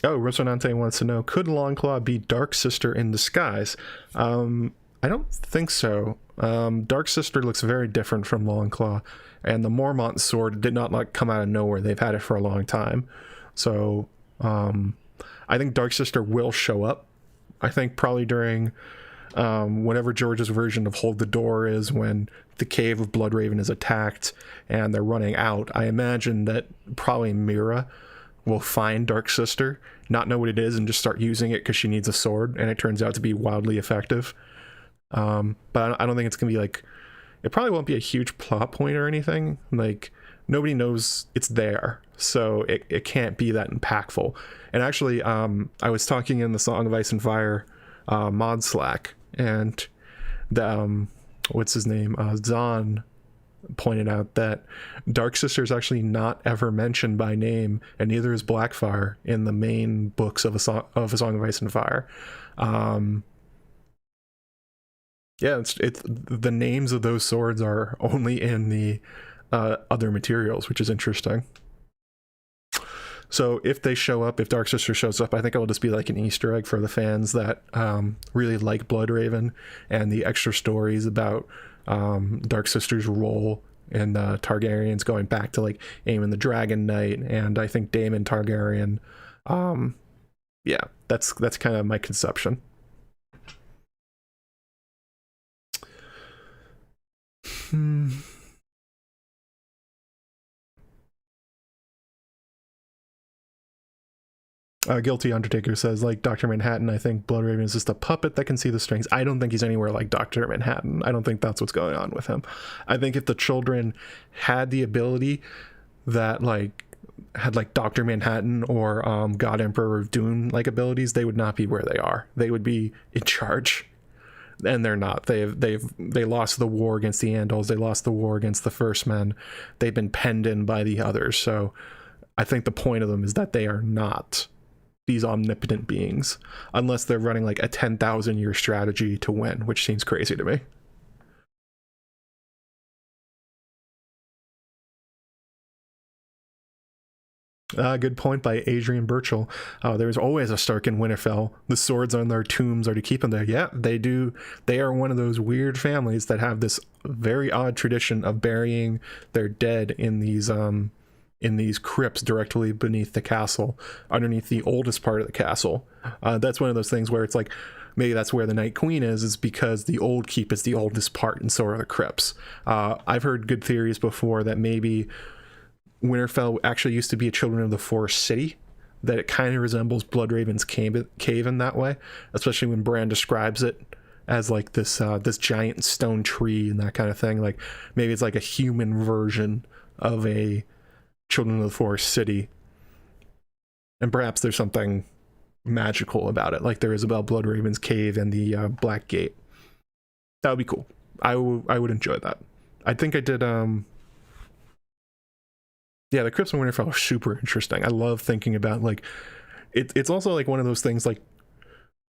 Oh, Resonante wants to know, could Longclaw be Dark Sister in disguise? I don't think so. Dark Sister looks very different from Longclaw, and the Mormont sword did not like come out of nowhere. They've had it for a long time. So I think Dark Sister will show up. I think probably during whatever George's version of Hold the Door is, when the Cave of Bloodraven is attacked and they're running out. I imagine that probably Mira will find Dark Sister, not know what it is, and just start using it because she needs a sword, and it turns out to be wildly effective. But I don't think it's gonna be like, it probably won't be a huge plot point or anything. Like, nobody knows it's there, so it can't be that impactful. And actually, I was talking in the Song of Ice and Fire mod Slack, and the what's his name, Zahn, pointed out that Dark Sister is actually not ever mentioned by name, and neither is Blackfire in the main books of a Song of Ice and Fire. Yeah, it's the names of those swords are only in the other materials, which is interesting. So if they show up, if Dark Sister shows up, I think it'll just be like an Easter egg for the fans that really like Bloodraven, and the extra stories about Dark Sister's role in Targaryens, going back to like Aemon the Dragon Knight, and I think Daemon Targaryen. Yeah, that's kind of my conception. Guilty Undertaker says, like Dr. Manhattan, I think Bloodraven is just a puppet that can see the strings. I don't think he's anywhere like Dr. Manhattan. I don't think that's what's going on with him. I think if the children had the ability that had like Dr. Manhattan or God Emperor of Dune like abilities, they would not be where they are. They would be in charge, and they're not. They lost the war against the Andals. They lost the war against the First Men. They've been penned in by the others. So I think the point of them is that they are not these omnipotent beings, unless they're running like a 10,000 year strategy to win, which seems crazy to me. Good point by Adrian Birchall. There's always a Stark in Winterfell. The swords on their tombs are to keep them there. Yeah, they do. They are one of those weird families that have this very odd tradition of burying their dead in these crypts directly beneath the castle, underneath the oldest part of the castle. That's one of those things where it's like, maybe that's where the Night Queen is because the old keep is the oldest part, and so are the crypts. I've heard good theories before that maybe Winterfell actually used to be a Children of the Forest city, that it kind of resembles Bloodraven's cave in that way, especially when Bran describes it as like this giant stone tree and that kind of thing. Like maybe it's like a human version of a Children of the Forest city, and perhaps there's something magical about it, like there is about Bloodraven's cave and the Black Gate. That would be cool. I would enjoy that. I think I did yeah, the crypts in Winterfell are super interesting. I love thinking about like it's also like one of those things like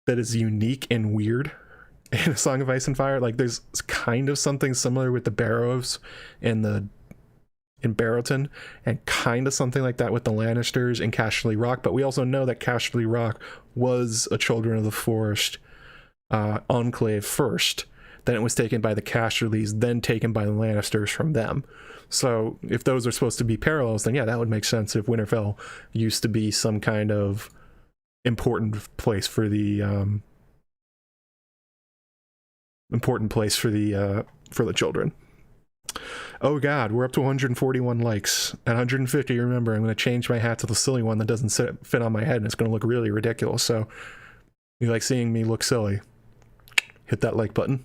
that is unique and weird in A Song of Ice and Fire. Like there's kind of something similar with the Barrows and in Barrowton, and kind of something like that with the Lannisters in Casterly Rock, but we also know that Casterly Rock was a Children of the Forest enclave first, then it was taken by the Casterlys, then taken by the Lannisters from them. So if those are supposed to be parallels, then yeah, that would make sense if Winterfell used to be some kind of important place for the children. Oh god, we're up to 141 likes. At 150, remember, I'm going to change my hat to the silly one that doesn't fit on my head, and it's going to look really ridiculous. So if you like seeing me look silly, hit that like button.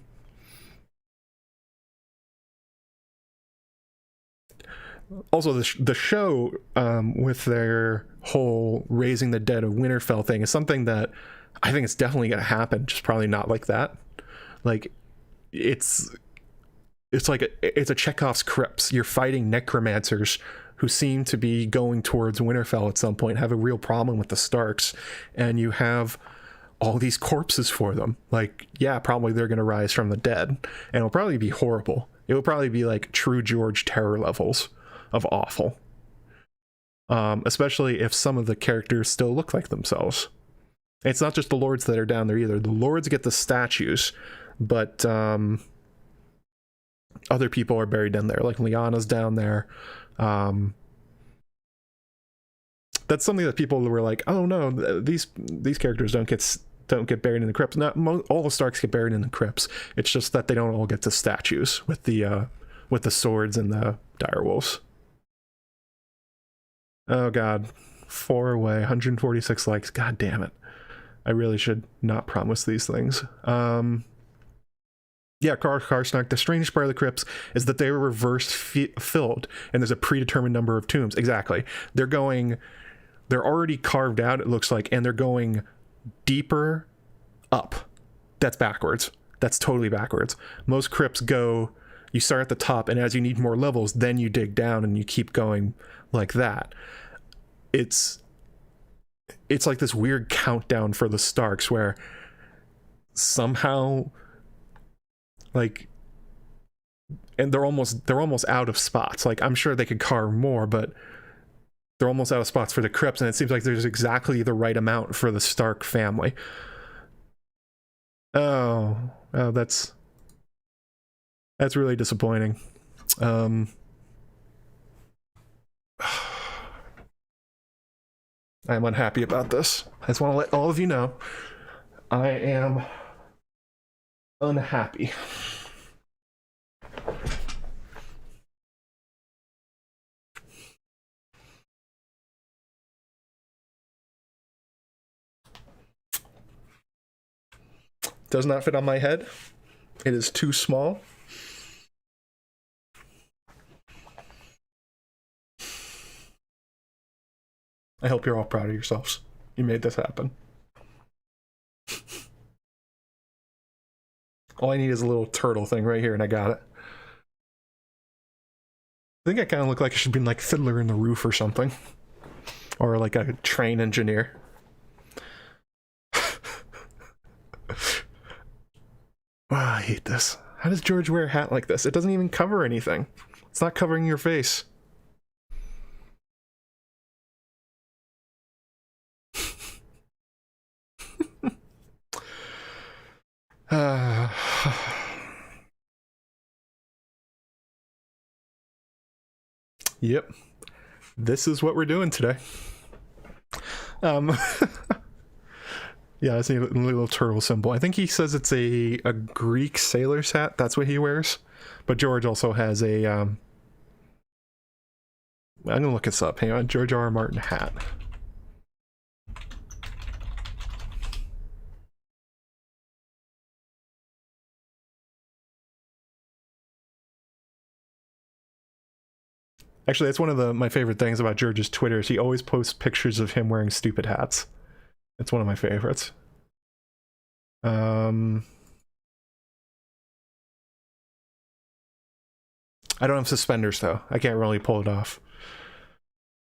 Also, the show with their whole raising the dead of Winterfell thing is something that I think it's definitely going to happen, just probably not like that. Like, it's like it's a Chekhov's crypts. You're fighting necromancers who seem to be going towards Winterfell at some point, have a real problem with the Starks, and you have all these corpses for them. Like, yeah, probably they're going to rise from the dead, and it'll probably be horrible. It will probably be like true George Terror levels of awful. Especially if some of the characters still look like themselves. And it's not just the lords that are down there either. The lords get the statues, but other people are buried down there, like Lyanna's down there. That's something that people were like, oh no, these characters don't get buried in the crypts. Not all the Starks get buried in the crypts. It's just that they don't all get the statues with the swords and the direwolves. Oh god, 4 away, 146 likes. God damn it. I really should not promise these things. Yeah, Karsnark, the strange part of the crypts is that they were reverse filled, and there's a predetermined number of tombs. Exactly. They're already carved out, it looks like, and they're going deeper up. That's backwards. That's totally backwards. Most crypts you start at the top, and as you need more levels, then you dig down and you keep going like that. It's like this weird countdown for the Starks where somehow, like, and they're almost out of spots. Like, I'm sure they could carve more, but they're almost out of spots for the crypts, and it seems like there's exactly the right amount for the Stark family. Oh, that's really disappointing. I'm unhappy about this. I just want to let all of you know I am unhappy. Does not fit on my head. It is too small. I hope you're all proud of yourselves. You made this happen. All I need is a little turtle thing right here, and I got it. I think I kind of look like I should be like Fiddler in the Roof or something. Or like a train engineer. I hate this. How does George wear a hat like this? It doesn't even cover anything. It's not covering your face. Yep. This is what we're doing today. Yeah, it's a little turtle symbol. I think he says it's a Greek sailor's hat. That's what he wears. But George also has a... I'm going to look this up. Hang on. George R. R. Martin hat. Actually, that's one of my favorite things about George's Twitter is he always posts pictures of him wearing stupid hats. It's one of my favorites. I don't have suspenders, though. I can't really pull it off.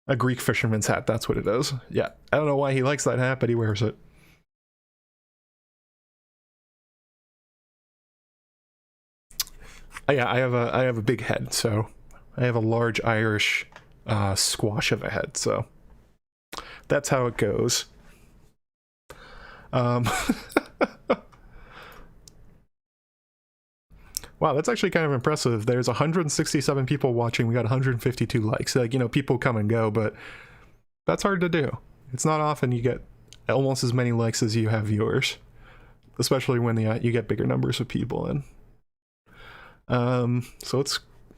A Greek fisherman's hat, that's what it is. Yeah, I don't know why he likes that hat, but he wears it. Yeah, I have a big head, so I have a large Irish squash of a head, so that's how it goes. Wow, that's actually kind of impressive. There's 167 people watching. We got 152 likes. Like, you know, people come and go, but that's hard to do. It's not often you get almost as many likes as you have viewers, especially when you get bigger numbers of people in. So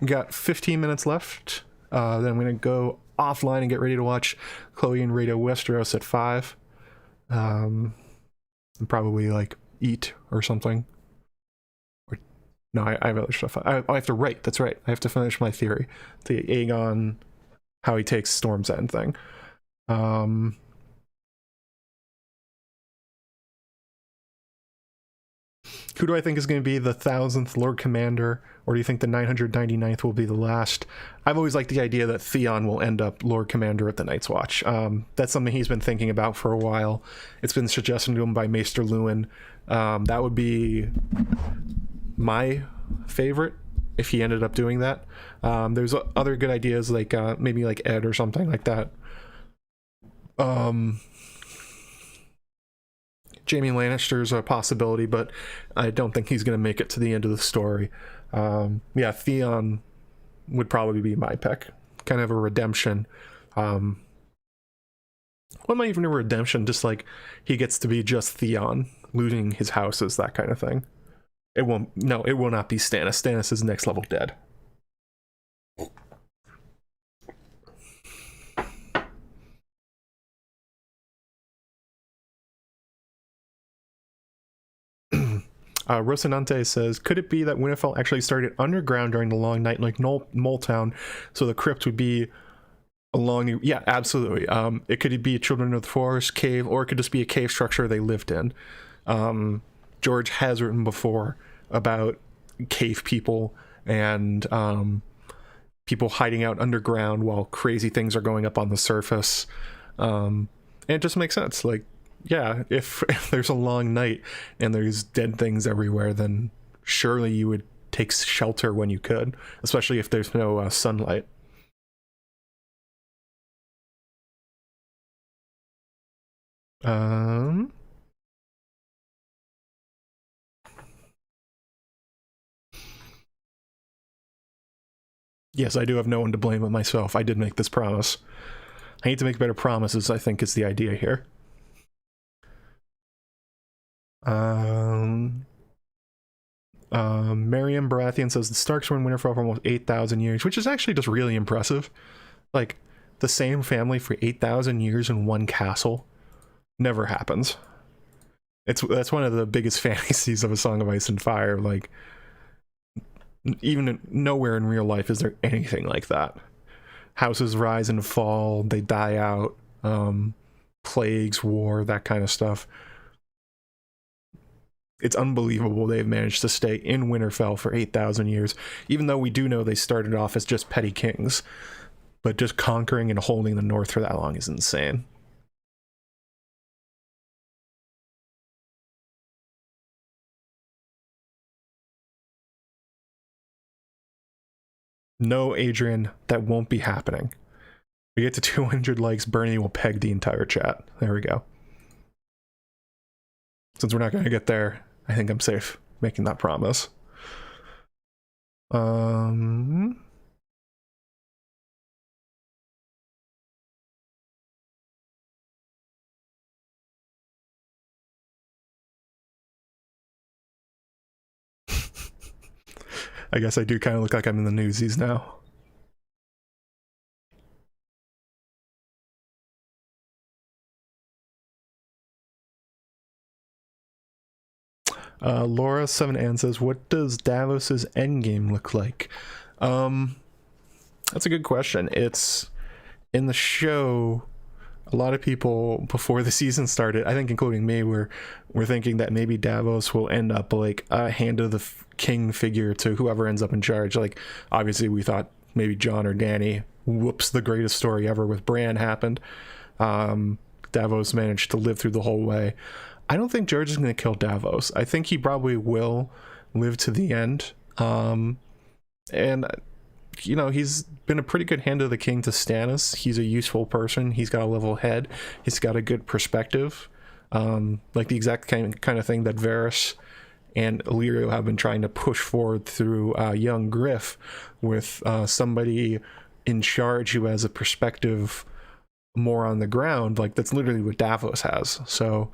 we got 15 minutes left. Then I'm going to go offline and get ready to watch Chloe and Radio Westeros at 5. And probably like eat or something. No, I have other stuff. I have to write. That's right. I have to finish my theory. The Aegon, how he takes Storm's End thing. Who do I think is going to be the 1000th Lord Commander? Or do you think the 999th will be the last? I've always liked the idea that Theon will end up Lord Commander at the Night's Watch. That's something he's been thinking about for a while. It's been suggested to him by Maester Luwin. That would be my favorite if he ended up doing that. There's other good ideas, like maybe like Ed or something like that. Jaime Lannister's a possibility, but I don't think he's going to make it to the end of the story. Yeah, Theon would probably be my pick. Kind of a redemption. Well, not even a redemption, just like he gets to be just Theon, looting his houses, that kind of thing. It will not be Stannis. Stannis is next level dead. Rocinante says, could it be that Winterfell actually started underground during the long night like Moletown, so the crypt would be along... Yeah, absolutely. It could be a Children of the Forest cave, or it could just be a cave structure they lived in. George has written before about cave people and people hiding out underground while crazy things are going up on the surface. And it just makes sense. Like, yeah, if there's a long night and there's dead things everywhere, then surely you would take shelter when you could, especially if there's no sunlight. Yes, I do have no one to blame but myself. I did make this promise. I need to make better promises, I think, is the idea here. Miriam Baratheon says the Starks were in Winterfell for almost 8,000 years, which is actually just really impressive. Like, the same family for 8,000 years in one castle never happens. That's one of the biggest fantasies of A Song of Ice and Fire. Like, even nowhere in real life is there anything like that. Houses rise and fall, they die out, plagues, war, that kind of stuff. It's unbelievable they've managed to stay in Winterfell for 8,000 years, even though we do know they started off as just petty kings. But just conquering and holding the North for that long is insane. No, Adrian, that won't be happening. We get to 200 likes, Bernie will peg the entire chat. There we go. Since we're not going to get there, I think I'm safe making that promise. I guess I do kind of look like I'm in the newsies now. Laura 7N says, what does Davos's endgame look like? That's a good question. It's in the show, a lot of people before the season started, I think including me, were thinking that maybe Davos will end up like a hand of the king figure to whoever ends up in charge. Like, obviously we thought maybe Jon or Dany. Whoops, the greatest story ever with Bran happened. Davos managed to live through the whole way. I don't think George is going to kill Davos. I think he probably will live to the end. And you know, he's been a pretty good hand of the king to Stannis. He's a useful person. He's got a level head. He's got a good perspective. Like the exact kind of thing that Varys and Illyrio have been trying to push forward through young Griff, with somebody in charge who has a perspective more on the ground. Like, that's literally what Davos has. So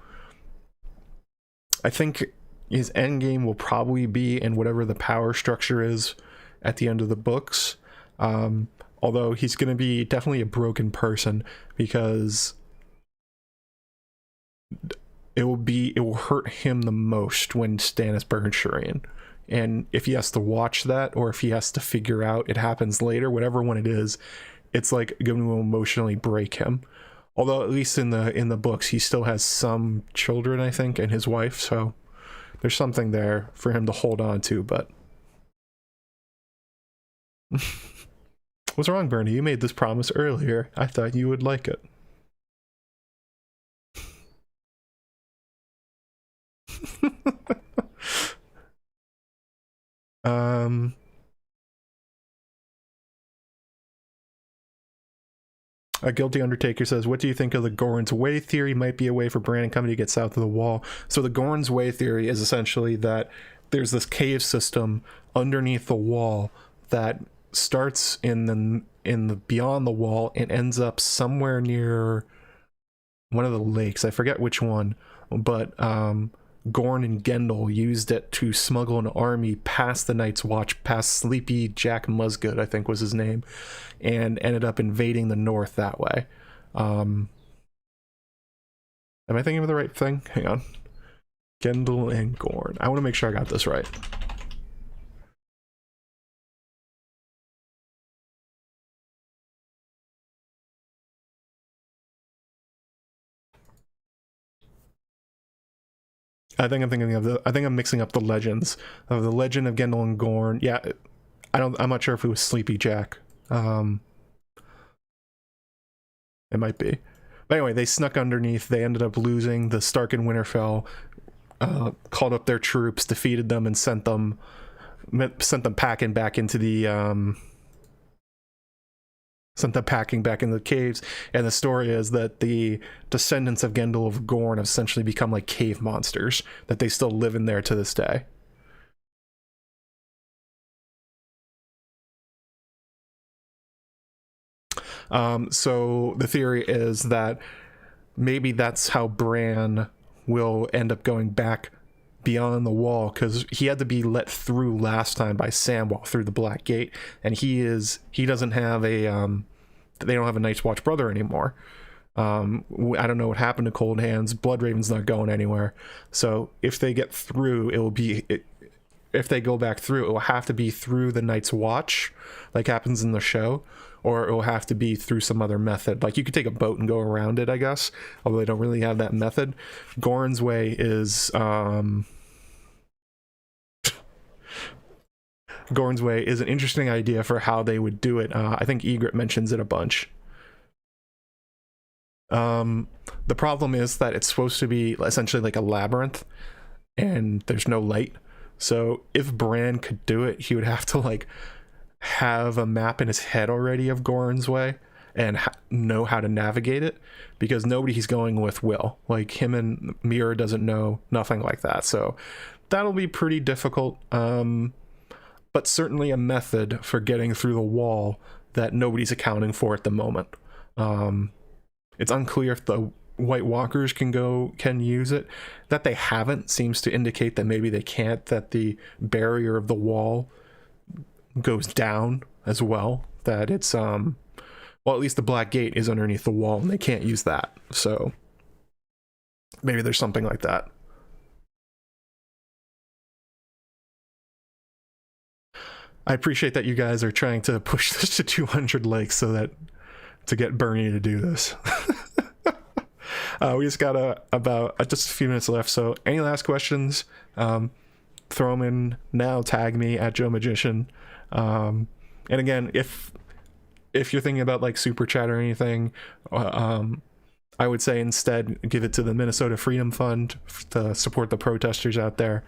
I think his endgame will probably be in whatever the power structure is at the end of the books. Although he's going to be definitely a broken person, because it will hurt him the most when Stannis burns Shireen. And if he has to watch that, or if he has to figure out it happens later, whatever one it is, it's like going to emotionally break him. Although at least in the books, he still has some children, I think, and his wife, so there's something there for him to hold on to. But what's wrong, Bernie? You made this promise earlier. I thought you would like it. A Guilty Undertaker says, what do you think of the Goran's Way theory? Might be a way for Bran and company to get south of the wall. So the Goran's Way theory is essentially that there's this cave system underneath the wall that starts in the beyond the wall and ends up somewhere near one of the lakes. I forget which one, but Gorn and Gendel used it to smuggle an army past the Night's Watch, past Sleepy Jack Musgood, I think was his name, and ended up invading the north that way. Am I thinking of the right thing? Hang on. Gendel and Gorn. I want to make sure I got this right. I think I'm mixing up the legends of the Legend of Gendel and Gorn. Yeah, I'm not sure if it was Sleepy Jack. It might be. But anyway, they snuck underneath. They ended up losing. The Stark and Winterfell called up their troops, defeated them, and sent them packing back into the caves. And the story is that the descendants of Gendel of Gorn have essentially become like cave monsters, that they still live in there to this day. So the theory is that maybe that's how Bran will end up going back beyond the wall, because he had to be let through last time by Samwell through the Black Gate, and he doesn't have a they don't have a Night's Watch brother anymore. I don't know what happened to Cold Hands. Bloodraven's not going anywhere, so if they get through, if they go back through, it will have to be through the Night's Watch, like happens in the show, or it will have to be through some other method. Like, you could take a boat and go around it, I guess, although they don't really have that method. Goran's Way is Goran's Way is an interesting idea for how they would do it. I think Ygritte mentions it a bunch. The problem is that it's supposed to be essentially like a labyrinth, and there's no light. So if Bran could do it, he would have to like have a map in his head already of Goran's Way and know how to navigate it, because nobody he's going with will. Like, him and Mira doesn't know nothing like that. So that'll be pretty difficult. But certainly a method for getting through the wall that nobody's accounting for at the moment. It's unclear if the White Walkers can use it. That they haven't seems to indicate that maybe they can't, that the barrier of the wall goes down as well, that it's well, at least the black gate is underneath the wall and they can't use that. So maybe there's something like that. I appreciate that you guys are trying to push this to 200 likes so that to get Bernie to do this. We just got about just a few minutes left, so any last questions, throw them in now. Tag me at AskJoeMagician. And again, if you're thinking about like super chat or anything, I would say instead give it to the Minnesota Freedom Fund to support the protesters out there.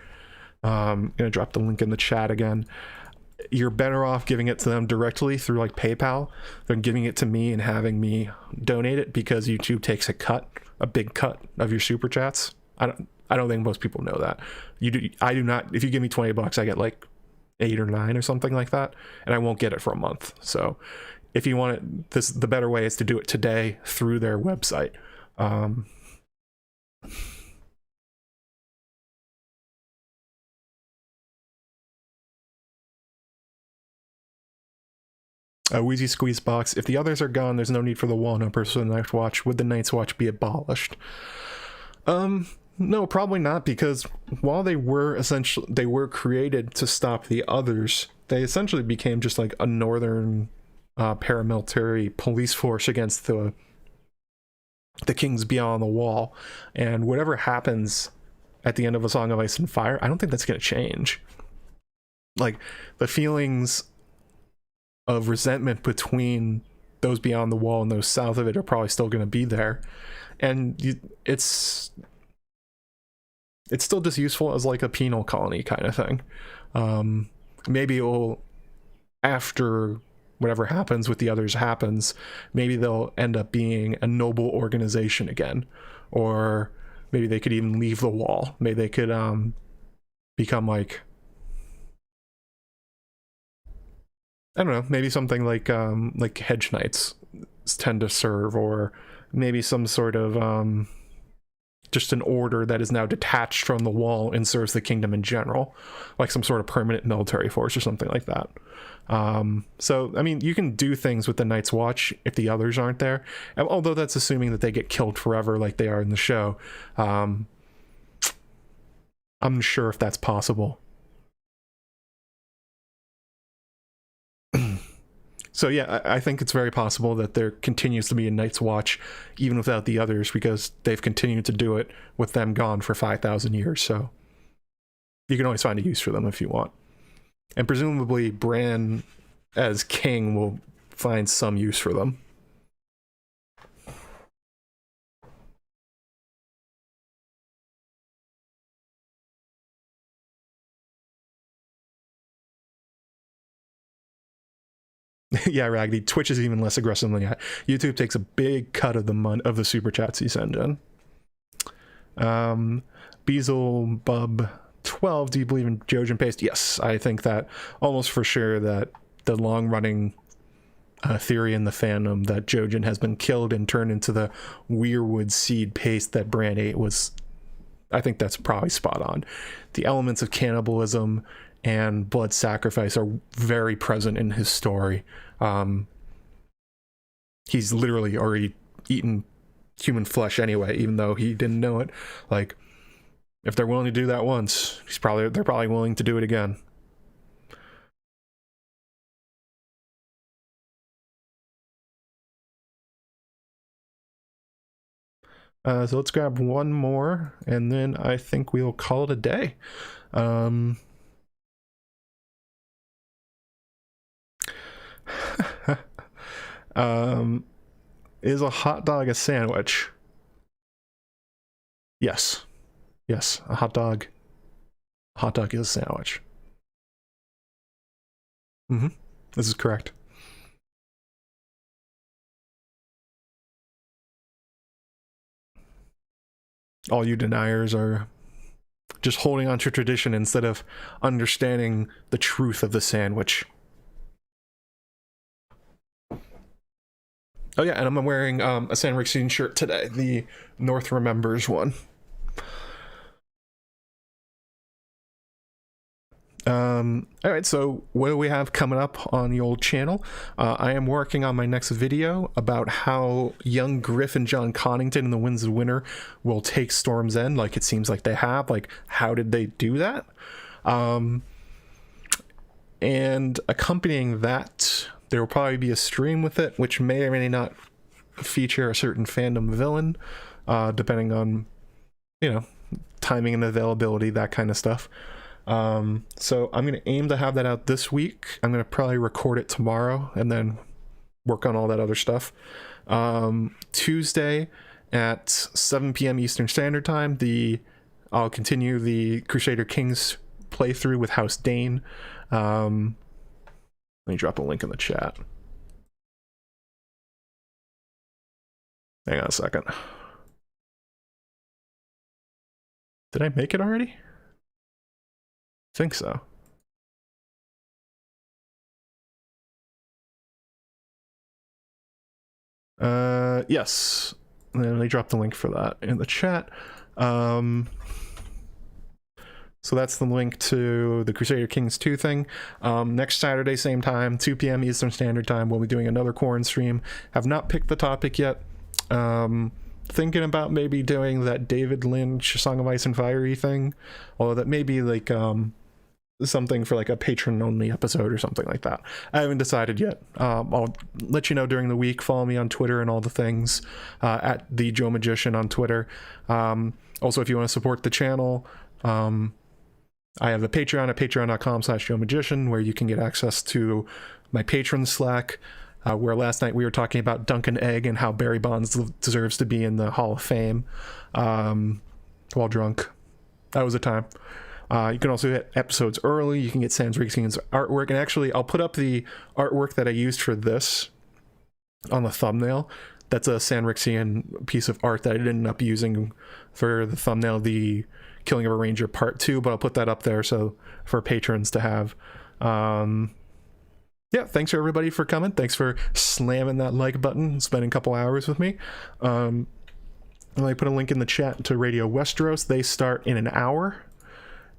I'm gonna drop the link in the chat again. You're better off giving it to them directly through like PayPal than giving it to me and having me donate it, because YouTube takes a big cut of your super chats. I don't think most people know that. I do not. If you give me $20, I get like 8 or 9 or something like that, and I won't get it for a month. So if you want it, the better way is to do it today through their website. Wheezy Squeeze Box. If the others are gone, there's no need for the wall numbers for the Night's Watch. Would the Night's Watch be abolished? No, probably not, because while they were created to stop the others, they essentially became just like a northern paramilitary police force against the kings beyond the wall. And whatever happens at the end of A Song of Ice and Fire, I don't think that's going to change. Like, the feelings of resentment between those beyond the wall and those south of it are probably still going to be there, and it's still just useful as like a penal colony kind of thing. Maybe it'll, after whatever happens with the others happens, maybe they'll end up being a noble organization again, or maybe they could even leave the wall. Maybe they could become like, I don't know, maybe something like hedge knights tend to serve, or maybe some sort of just an order that is now detached from the wall and serves the kingdom in general, like some sort of permanent military force or something like that. So I mean, you can do things with the Night's Watch if the others aren't there, although that's assuming that they get killed forever like they are in the show. I'm sure if that's possible. So yeah, I think it's very possible that there continues to be a Night's Watch even without the others, because they've continued to do it with them gone for 5,000 years. So you can always find a use for them if you want. And presumably Bran as king will find some use for them. Yeah, Raggedy, Twitch is even less aggressive than that. YouTube takes a big cut of the super chats you send in. Beelzebub 12, do you believe in Jojen paste? Yes, I think that almost for sure that the long-running theory in the fandom that Jojen has been killed and turned into the weirwood seed paste that Bran ate was, I think that's probably spot on. The elements of cannibalism and blood sacrifice are very present in his story. He's literally already eaten human flesh anyway, even though he didn't know it. Like, if they're willing to do that once, they're probably willing to do it again. So let's grab one more, and then I think we'll call it a day. Is a hot dog a sandwich? Yes. Yes, a hot dog is a sandwich. This is correct. All you deniers are just holding on to tradition instead of understanding the truth of the sandwich. Oh yeah, and I'm wearing a San Rixine shirt today, the North Remembers one. All right, so what do we have coming up on the old channel? I am working on my next video about how young Griff and John Connington in the Winds of Winter will take Storm's End, like it seems like they have. Like, how did they do that? And accompanying that, there will probably be a stream with it, which may or may not feature a certain fandom villain, depending on, you know, timing and availability, that kind of stuff. So I'm going to aim to have that out this week. I'm going to probably record it tomorrow and then work on all that other stuff. Tuesday at 7 p.m. Eastern Standard Time, I'll continue the Crusader Kings playthrough with House Dane. Let me drop a link in the chat. Hang on a second. Did I make it already? I think so. Yes. And then they dropped the link for that in the chat. So that's the link to the Crusader Kings 2 thing. Next Saturday, same time, 2 p.m. Eastern Standard Time, we'll be doing another Quaranstream. Have not picked the topic yet. Thinking about maybe doing that David Lynch Song of Ice and Fire thing, although that may be like something for like a patron only episode or something like that. I haven't decided yet. I'll let you know during the week. Follow me on Twitter and all the things, at the Joe Magician on Twitter. Also, if you want to support the channel, I have a Patreon at patreon.com/JoeMagician, where you can get access to my patron Slack, where last night we were talking about Duncan Egg and how Barry Bonds deserves to be in the Hall of Fame, while drunk. That was a time. You can also get episodes early. You can get Sans Rixian's artwork. And actually, I'll put up the artwork that I used for this on the thumbnail. That's a Sans Rixian piece of art that I didn't end up using for the thumbnail, the Killing of a Ranger Part 2, but I'll put that up there so for patrons to have. Yeah, thanks for everybody for coming. Thanks for slamming that like button and spending a couple hours with me. Let me put a link in the chat to Radio Westeros. They start in an hour,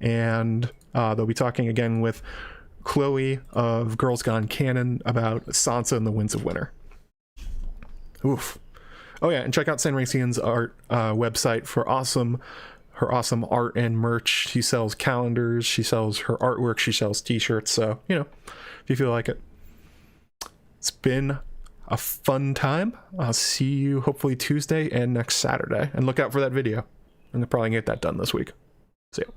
and they'll be talking again with Chloe of Girls Gone Canon about Sansa and the Winds of Winter. Oof. Oh yeah, and check out Sans Rixian's art website for her awesome art and merch. She sells calendars, she sells her artwork, she sells t-shirts, so, you know, if you feel like it. It's been a fun time. I'll see you hopefully Tuesday and next Saturday, and look out for that video. I'm probably gonna get that done this week. See ya.